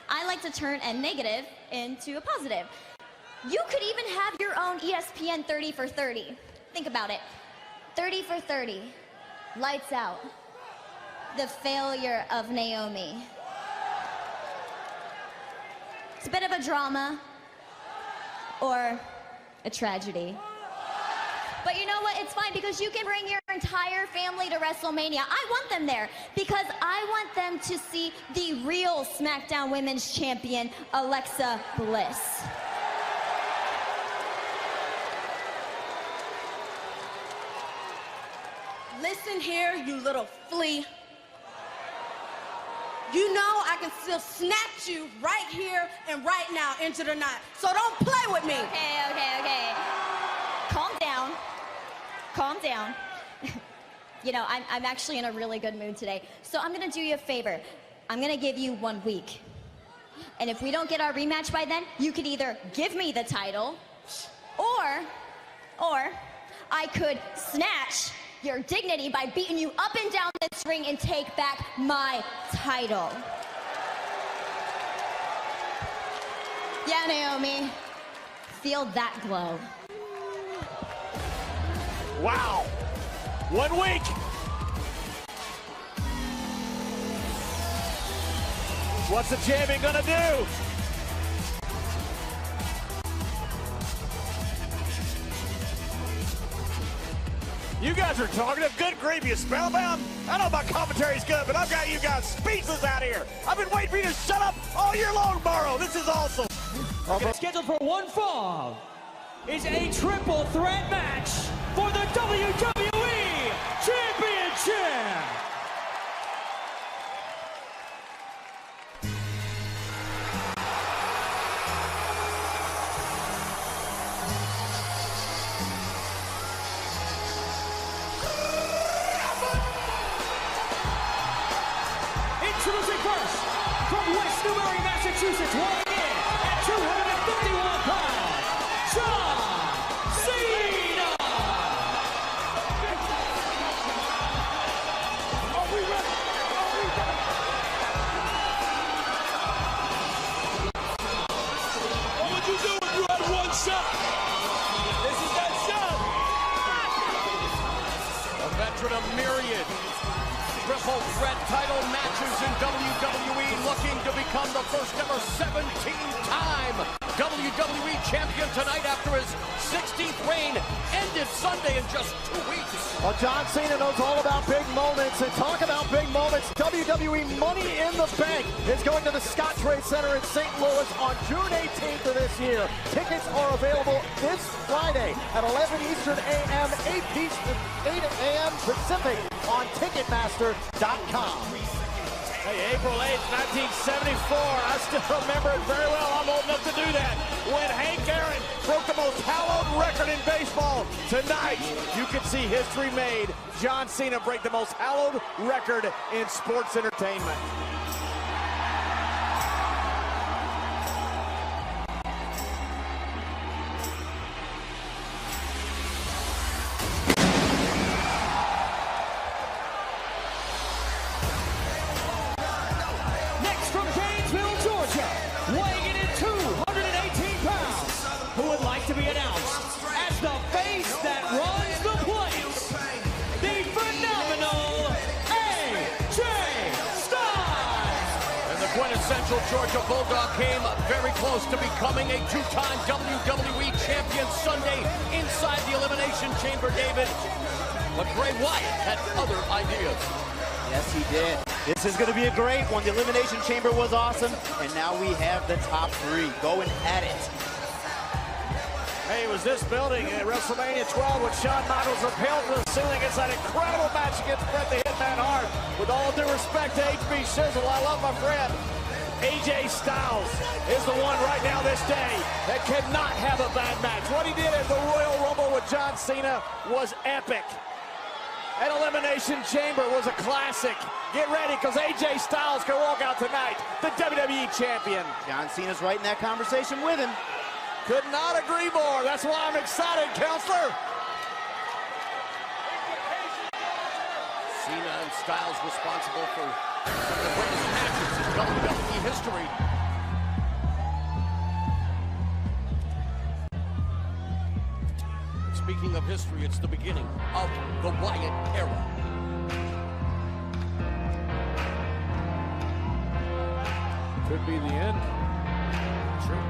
I like to turn a negative into a positive. You could even have your own ESPN 30 for 30. Think about it. 30 for 30. Lights out. The failure of Naomi. It's a bit of a drama or a tragedy. But you know what? It's fine because you can bring your entire family to WrestleMania. I want them there because I want them to see the real SmackDown Women's Champion, Alexa Bliss. Listen here, you little flea. You know I can still snatch you right here and right now into the night. So don't play with me. Okay. Calm down. Calm down. You know, I'm actually in a really good mood today. So I'm gonna do you a favor. I'm gonna give you 1 week. And if we don't get our rematch by then, you could either give me the title, or I could snatch your dignity by beating you up and down this ring and take back my title. Yeah, Naomi. Feel that glow. Wow. 1 week. What's the champion gonna do? You guys are talkative. Good grief, you spellbound? I know my commentary's good, but I've got you guys speechless out here. I've been waiting for you to shut up all year long, Morrow. This is awesome. Scheduled for one fall is a triple threat match for the WWE Championship. Introducing first, from West Newbury, Massachusetts, weighing in at 251 pounds, John Cena! Are we ready? What would you do if you had one shot? This is that shot! A veteran of myriad triple threat title matches in WWE, looking to become the first ever 17-time WWE champion tonight after his 16th reign ended Sunday in just 2 weeks. Well, John Cena knows all about big moments, and talk about big moments. WWE Money in the Bank is going to the Scott Trade Center in St. Louis on June 18th of this year. Tickets are available this Friday at 11 Eastern a.m., 8 a.m. Pacific on Ticketmaster.com. Hey, April 8th, 1974. I still remember it very well. I'm old enough to do that. When Hank Aaron broke the most hallowed record in baseball. Tonight, you can see history made. John Cena break the most hallowed record in sports entertainment. Next from Gainesville, Georgia, weighing in at 218 pounds, who would like to be announced as the face that runs the place, the phenomenal AJ Styles! And the quintessential Georgia Bulldog came very close to becoming a two-time WWE champion Sunday inside the Elimination Chamber, David. But Bray Wyatt had other ideas. Yes, he did. This is going to be a great one. The Elimination Chamber was awesome, and now we have the top three going at it. Hey, it was this building at WrestleMania 12 when Shawn Michaels rappelled to the ceiling. It's that incredible match against Bret the Hitman Hart. With all due respect to HB Shizzle, I love my friend. AJ Styles is the one right now this day that cannot have a bad match. What he did at the Royal Rumble with John Cena was epic. At Elimination Chamber was a classic. Get ready, because AJ Styles can walk out tonight, the WWE champion. John Cena's right in that conversation with him. Could not agree more. That's why I'm excited, Counselor. Cena and Styles responsible for some of the greatest matches in WWE history. Speaking of history, it's the beginning of the Wyatt era. Could be the end. True.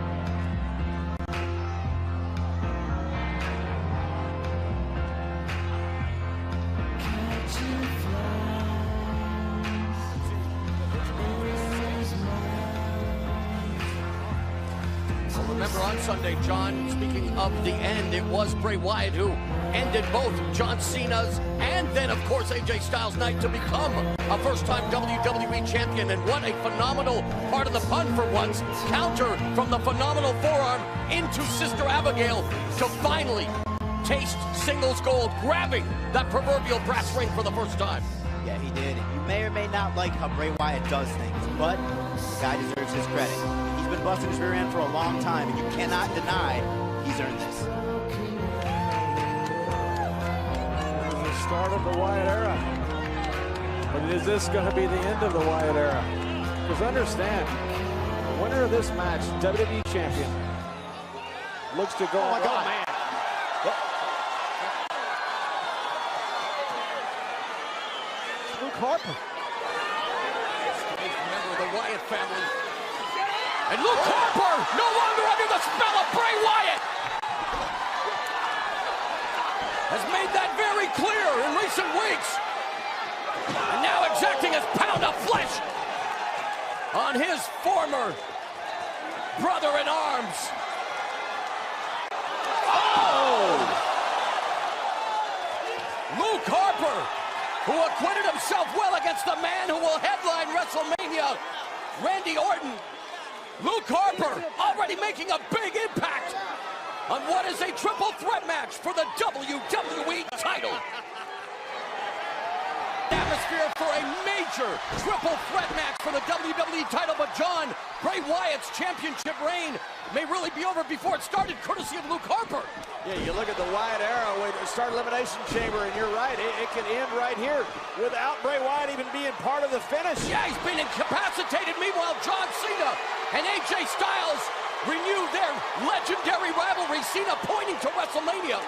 Remember on Sunday, John, speaking of the end, it was Bray Wyatt who ended both John Cena's and then, of course, AJ Styles' night to become a first-time WWE champion. And what a phenomenal, part of the pun for once, counter from the phenomenal forearm into Sister Abigail to finally taste singles gold, grabbing that proverbial brass ring for the first time. Yeah, he did. You may or may not like how Bray Wyatt does things, but the guy deserves his credit. He's been busting his rear end for a long time, and you cannot deny he's earned this. The start of the Wyatt era. But is this going to be the end of the Wyatt era? Because understand, the winner of this match, WWE champion, looks to go. Oh my God, man. Luke Harper. Member of the Wyatt family. And Luke Harper no longer under the spell of Bray Wyatt. Has made that very clear in recent weeks. And now exacting his pound of flesh on his former brother-in-arms. Oh! Luke Harper, who acquitted himself well against the man who will headline WrestleMania, Randy Orton. Luke Harper already making a big impact on what is a triple threat match for the WWE title. Atmosphere for a major triple threat match for the WWE title, but John, Bray Wyatt's championship reign may really be over before it started, courtesy of Luke Harper. Yeah, you look at the Wyatt era, when it started Elimination Chamber, and you're right, it can end right here without Bray Wyatt even being part of the finish. Yeah, he's been incapacitated. Meanwhile, John Cena and AJ Styles renew their legendary rivalry, Cena pointing to WrestleMania.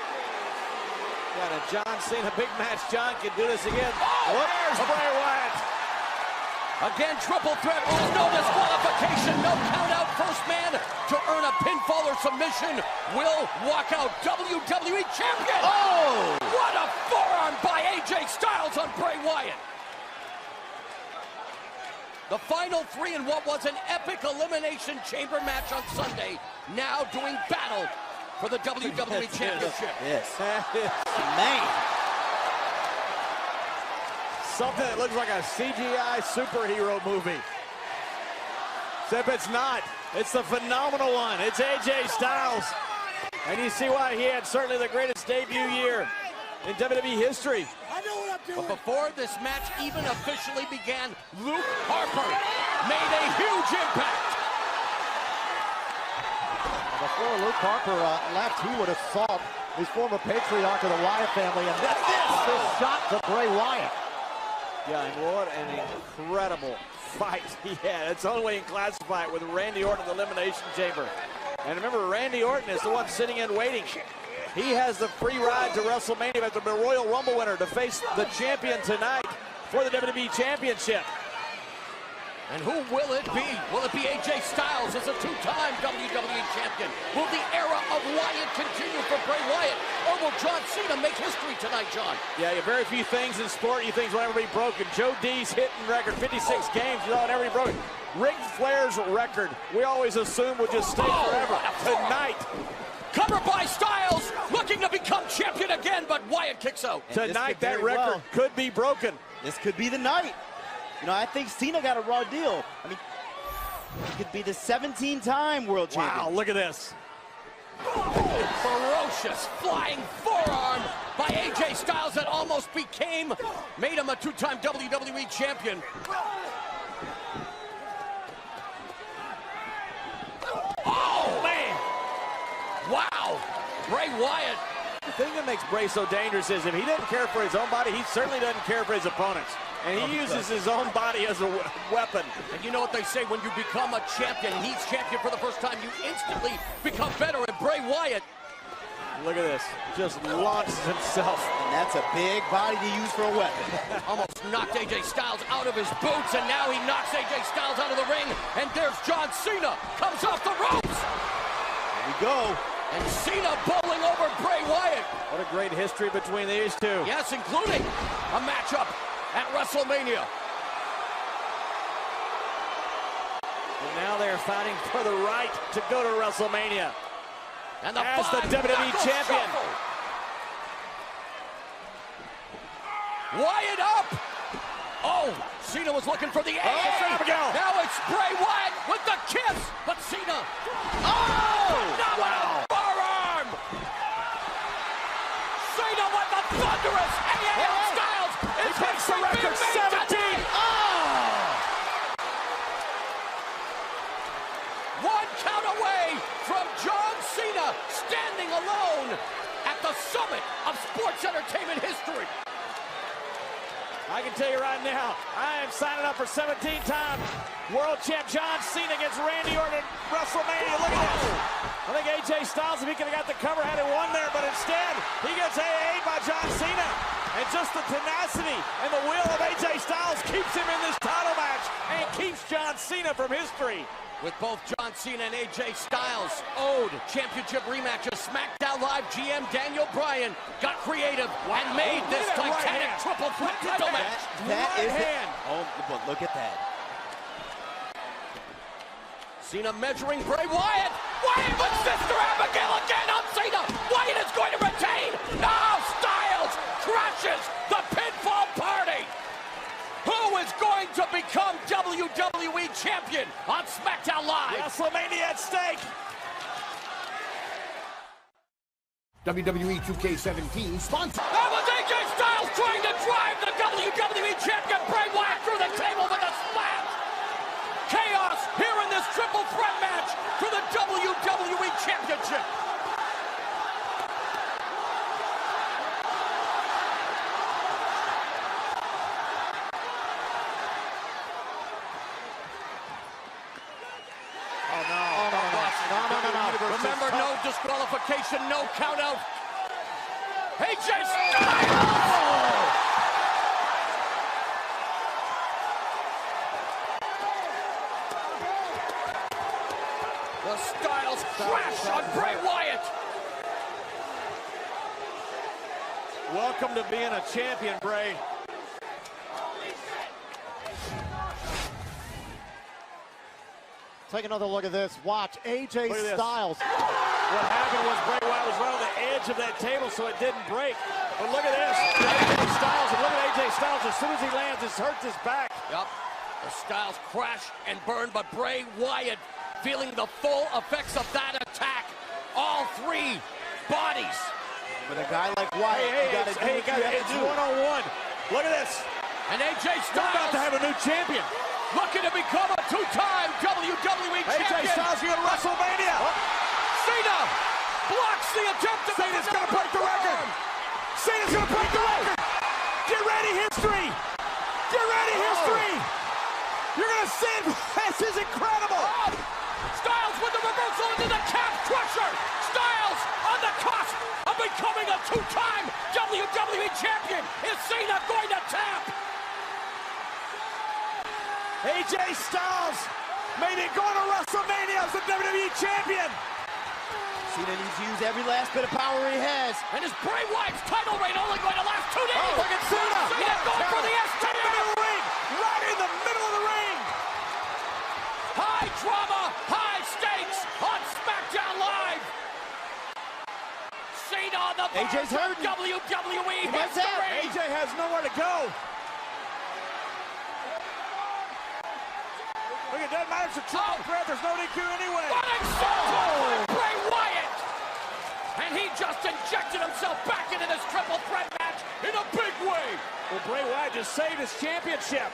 Got a John Cena big match. John can do this again. Oh, there's Bray Wyatt. Again, triple threat. Oh, no disqualification. No count out. First man to earn a pinfall or submission will walk out WWE champion. Oh! What a forearm by AJ Styles on Bray Wyatt. The final three in what was an epic Elimination Chamber match on Sunday, now doing battle for the WWE Championship. Yes. Man. Something that looks like a CGI superhero movie. Except it's not. It's the phenomenal one. It's AJ Styles. And you see why he had certainly the greatest debut year in WWE history. I know what I'm doing. But before this match even officially began, Luke Harper made a huge impact. Before Luke Harper left, he would have thought his former patriarch of the Wyatt family, and this shot to Bray Wyatt. Yeah, and what an incredible fight he had. It's the only way you can classify it with Randy Orton in the Elimination Chamber. And remember, Randy Orton is the one sitting in waiting. He has the free ride to WrestleMania as the Royal Rumble winner to face the champion tonight for the WWE Championship. And who will it be? Will it be AJ Styles as a two-time WWE champion? Will the era of Wyatt continue for Bray Wyatt? Or will John Cena make history tonight, John? Yeah, very few things in sport you think will ever be broken. Joe D's hitting record, 56 games without ever be broken. Ric Flair's record, we always assume will just stay forever. Tonight. Cover by Styles, looking to become champion again, but Wyatt kicks out. Tonight, that record could be broken. This could be the night. You know, I think Cena got a raw deal. I mean, he could be the 17-time world champion. Wow, look at this. Ferocious flying forearm by AJ Styles that almost made him a two-time WWE champion. Oh, man. Wow. Bray Wyatt. The thing that makes Bray so dangerous is if he doesn't care for his own body, he certainly doesn't care for his opponents. And he uses his own body as a weapon. And you know what they say, when you become a champion, he's champion for the first time, you instantly become better. And Bray Wyatt, look at this, just launches himself. And that's a big body to use for a weapon. Almost knocked AJ Styles out of his boots, and now he knocks AJ Styles out of the ring. And there's John Cena, comes off the ropes. Here we go. And Cena bowling over Bray Wyatt. What a great history between these two. Yes, including a matchup at WrestleMania. And now they're fighting for the right to go to WrestleMania. And the as the WWE champion. Wyatt up. Oh, Cena was looking for the AA. Now it's Bray Wyatt with the kiss, but Cena. Oh, wow. Forearm. Cena with the thunderous AA. Styles is takes the record 17. One count away from John Cena standing alone at the summit of sports entertainment history. I can tell you right now, I am signing up for 17-time world champ John Cena against Randy Orton at WrestleMania. Look at this. I think AJ Styles, if he could have got the cover, had it won there, but instead, he gets AA'd by John Cena. And just the tenacity and the will of AJ Styles keeps him in this title match and keeps John Cena from history. With both John Cena and AJ Styles owed championship rematches, SmackDown Live GM Daniel Bryan got creative and made this titanic triple threat title match. That is it. Oh, but look at that. Cena measuring Bray Wyatt. Wyatt with Sister Abigail again on Cena. Wyatt is going to retain. Now Styles crashes the pinfall party. Who is going to become WWE champion on SmackDown Live? WrestleMania at stake. WWE 2K17 sponsor. That was AJ Styles trying to drive the WWE champion Bray Wyatt through the table with a splash. Chaos here in this triple threat match for the WWE championship. Remember, no disqualification, no count out. AJ Styles! The Styles crash on Bray Wyatt. Welcome to being a champion, Bray. Take another look at this. Watch AJ Styles. What happened was Bray Wyatt was right on the edge of that table, so it didn't break. But look at this. AJ Styles, and look at AJ Styles. As soon as he lands, it hurts his back. Yep. The Styles crash and burn, but Bray Wyatt feeling the full effects of that attack. All three bodies. With a guy like Wyatt, you gotta do it's one-on-one. Look at this. And AJ Styles about to have a new champion. Looking to become a two-time WWE champion. AJ Styles here at WrestleMania. Cena blocks the attempt to Cena's going to break the record. Cena's going to break the record. Get ready, history. Get ready, history. You're going to see it. This is incredible. Styles with the reversal into the calf crusher. Styles on the cusp of becoming a two-time WWE champion. Is Cena going to tap? AJ Styles maybe going to WrestleMania as the WWE champion. Cena needs to use every last bit of power he has. And is Bray Wyatt's title reign only going to last 2 days? Oh, look at Cena. Cena going for the STF. Right in the middle of the ring. Right in the middle of the ring. High drama, high stakes on SmackDown Live. Cena on the AJ's hurt. WWE history. AJ has nowhere to go. Look, it doesn't matter if it's a triple threat. There's no DQ anyway. Bray Wyatt. And he just injected himself back into this triple threat match in a big way. Well, Bray Wyatt just saved his championship.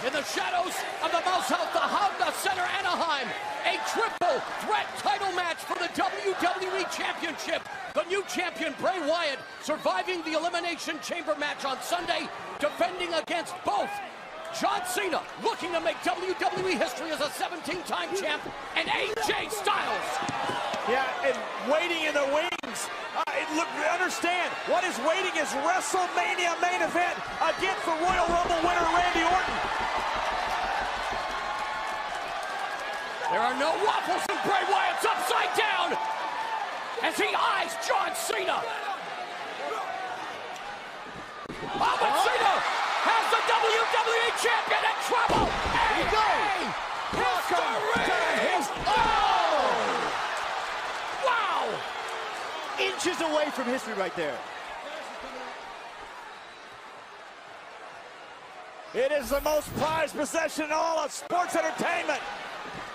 In the shadows of the Mouse House, the Honda Center, Anaheim, a triple threat title match for the WWE Championship. The new champion, Bray Wyatt, surviving the Elimination Chamber match on Sunday, defending against both John Cena, looking to make WWE history as a 17-time champ, and AJ Styles. Yeah, and waiting in the wings. Look, understand, what is waiting is WrestleMania main event against the Royal Rumble winner, Randy Orton. There are no waffles in Bray Wyatt's upside down. as he eyes John Cena. But Cena has the WWE Champion in trouble. Here we go. History. Oh! Wow! Inches away from history right there. It is the most prized possession in all of sports entertainment.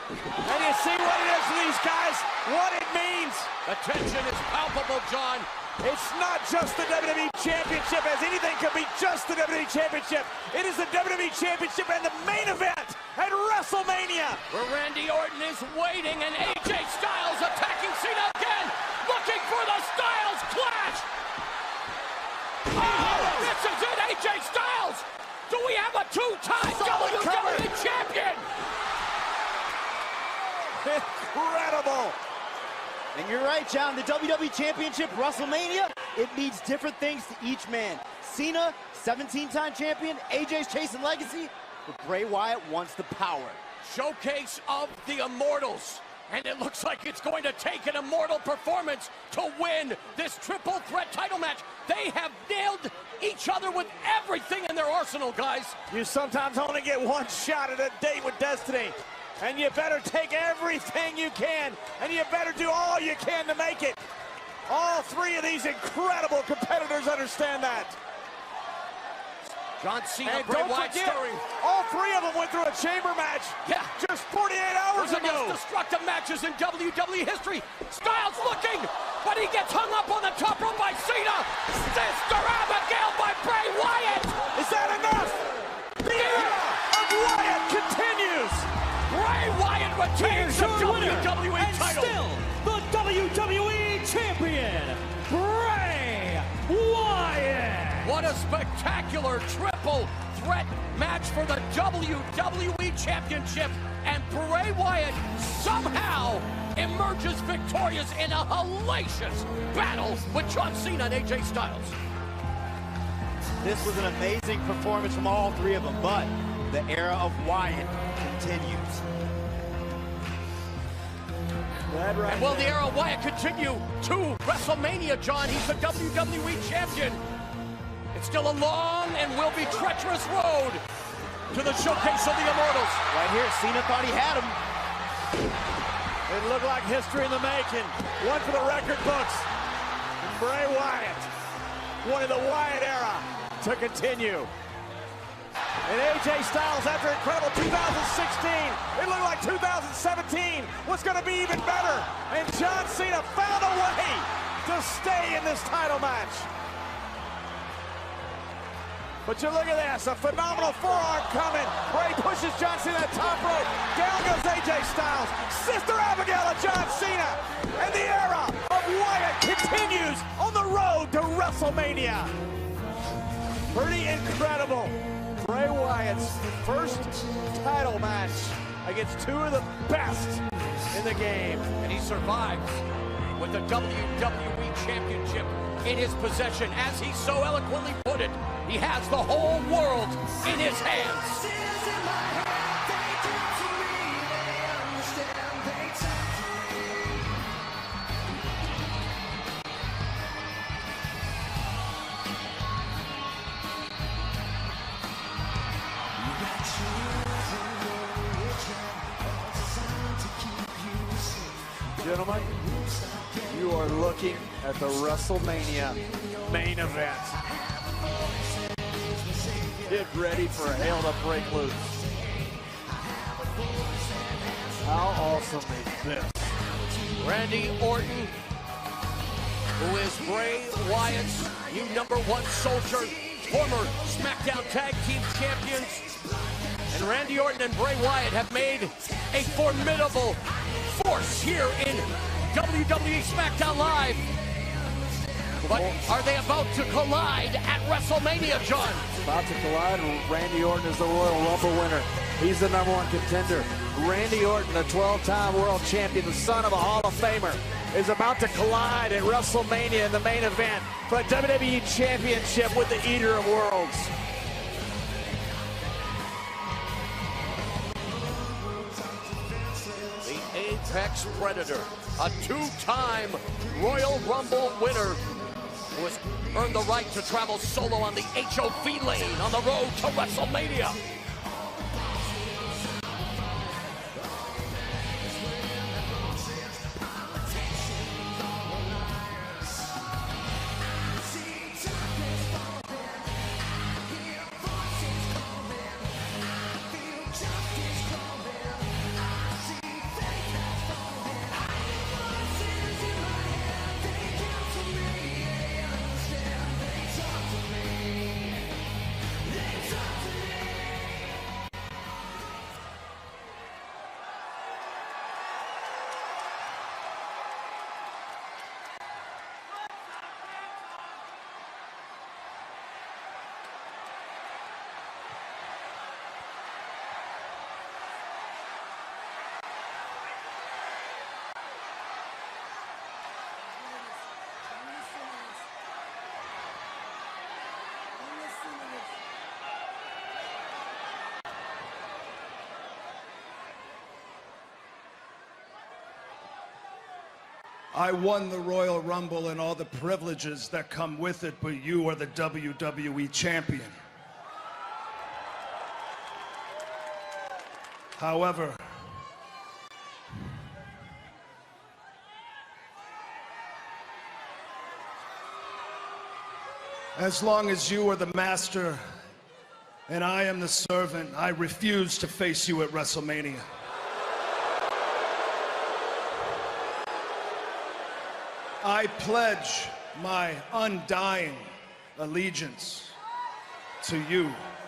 And you see what it is to these guys, what it means. The tension is palpable, John. It's not just the WWE Championship, as anything could be just the WWE Championship. It is the WWE Championship and the main event at WrestleMania. Where Randy Orton is waiting and AJ Styles attacking Cena again, looking for the Styles Clash. Oh, this is it, AJ Styles. Do we have a two-time WWE Champion? Incredible. And you're right, John, the WWE Championship, WrestleMania, it means different things to each man. Cena, 17-time champion, AJ's chasing legacy, but Bray Wyatt wants the power. Showcase of the Immortals. And it looks like it's going to take an immortal performance to win this triple threat title match. They have nailed each other with everything in their arsenal, guys. You sometimes only get one shot at a date with destiny. And you better take everything you can, and you better do all you can to make it. All three of these incredible competitors understand that. John Cena, and Bray don't Wyatt forget, stirring. all three of them went through a chamber match just 48 hours One of the ago. most destructive matches in WWE history. Styles looking, but he gets hung up on the top rope by Cena. Sister Abigail by Bray Wyatt. Is that enough? The era of Wyatt continues. Bray Wyatt retains the WWE title. Still the WWE Champion, Bray Wyatt. What a spectacular triple threat match for the WWE Championship. And Bray Wyatt somehow emerges victorious in a hellacious battle with John Cena and AJ Styles. This was an amazing performance from all three of them, but the era of Wyatt continues. And will the era of Wyatt continue to WrestleMania, John? He's the WWE Champion. It's still a long and will be treacherous road to the showcase of the Immortals. Right here, Cena thought he had him. It looked like history in the making. One for the record books. And Bray Wyatt, one of the Wyatt era to continue. And AJ Styles, after incredible 2016, it looked like 2017 was going to be even better. And John Cena found a way to stay in this title match. But you look at this, a phenomenal forearm coming. Bray pushes John Cena to the top rope. Down goes AJ Styles. Sister Abigail of John Cena. And the era of Wyatt continues on the road to WrestleMania. Pretty incredible. Bray Wyatt's first title match against two of the best in the game. And he survives with the WWE Championship in his possession. As he so eloquently put it, he has the whole world in his hands. Gentlemen, you are looking at the WrestleMania main event. Get ready for hell to break loose. How awesome is this? Randy Orton, who is Bray Wyatt's new #1 soldier, former SmackDown Tag Team Champions. And Randy Orton and Bray Wyatt have made a formidable force here in WWE Smackdown Live. But are they about to collide at WrestleMania, John? About to collide. Randy Orton is the Royal Rumble winner. He's the #1 contender. Randy Orton, the 12-time world champion, the son of a Hall of Famer, is about to collide at WrestleMania in the main event for the WWE Championship with the Eater of Worlds. The 8th Apex Predator, a two-time Royal Rumble winner who has earned the right to travel solo on the HOV lane on the road to WrestleMania. I won the Royal Rumble and all the privileges that come with it, but you are the WWE Champion. However, as long as you are the master and I am the servant, I refuse to face you at WrestleMania. I pledge my undying allegiance to you.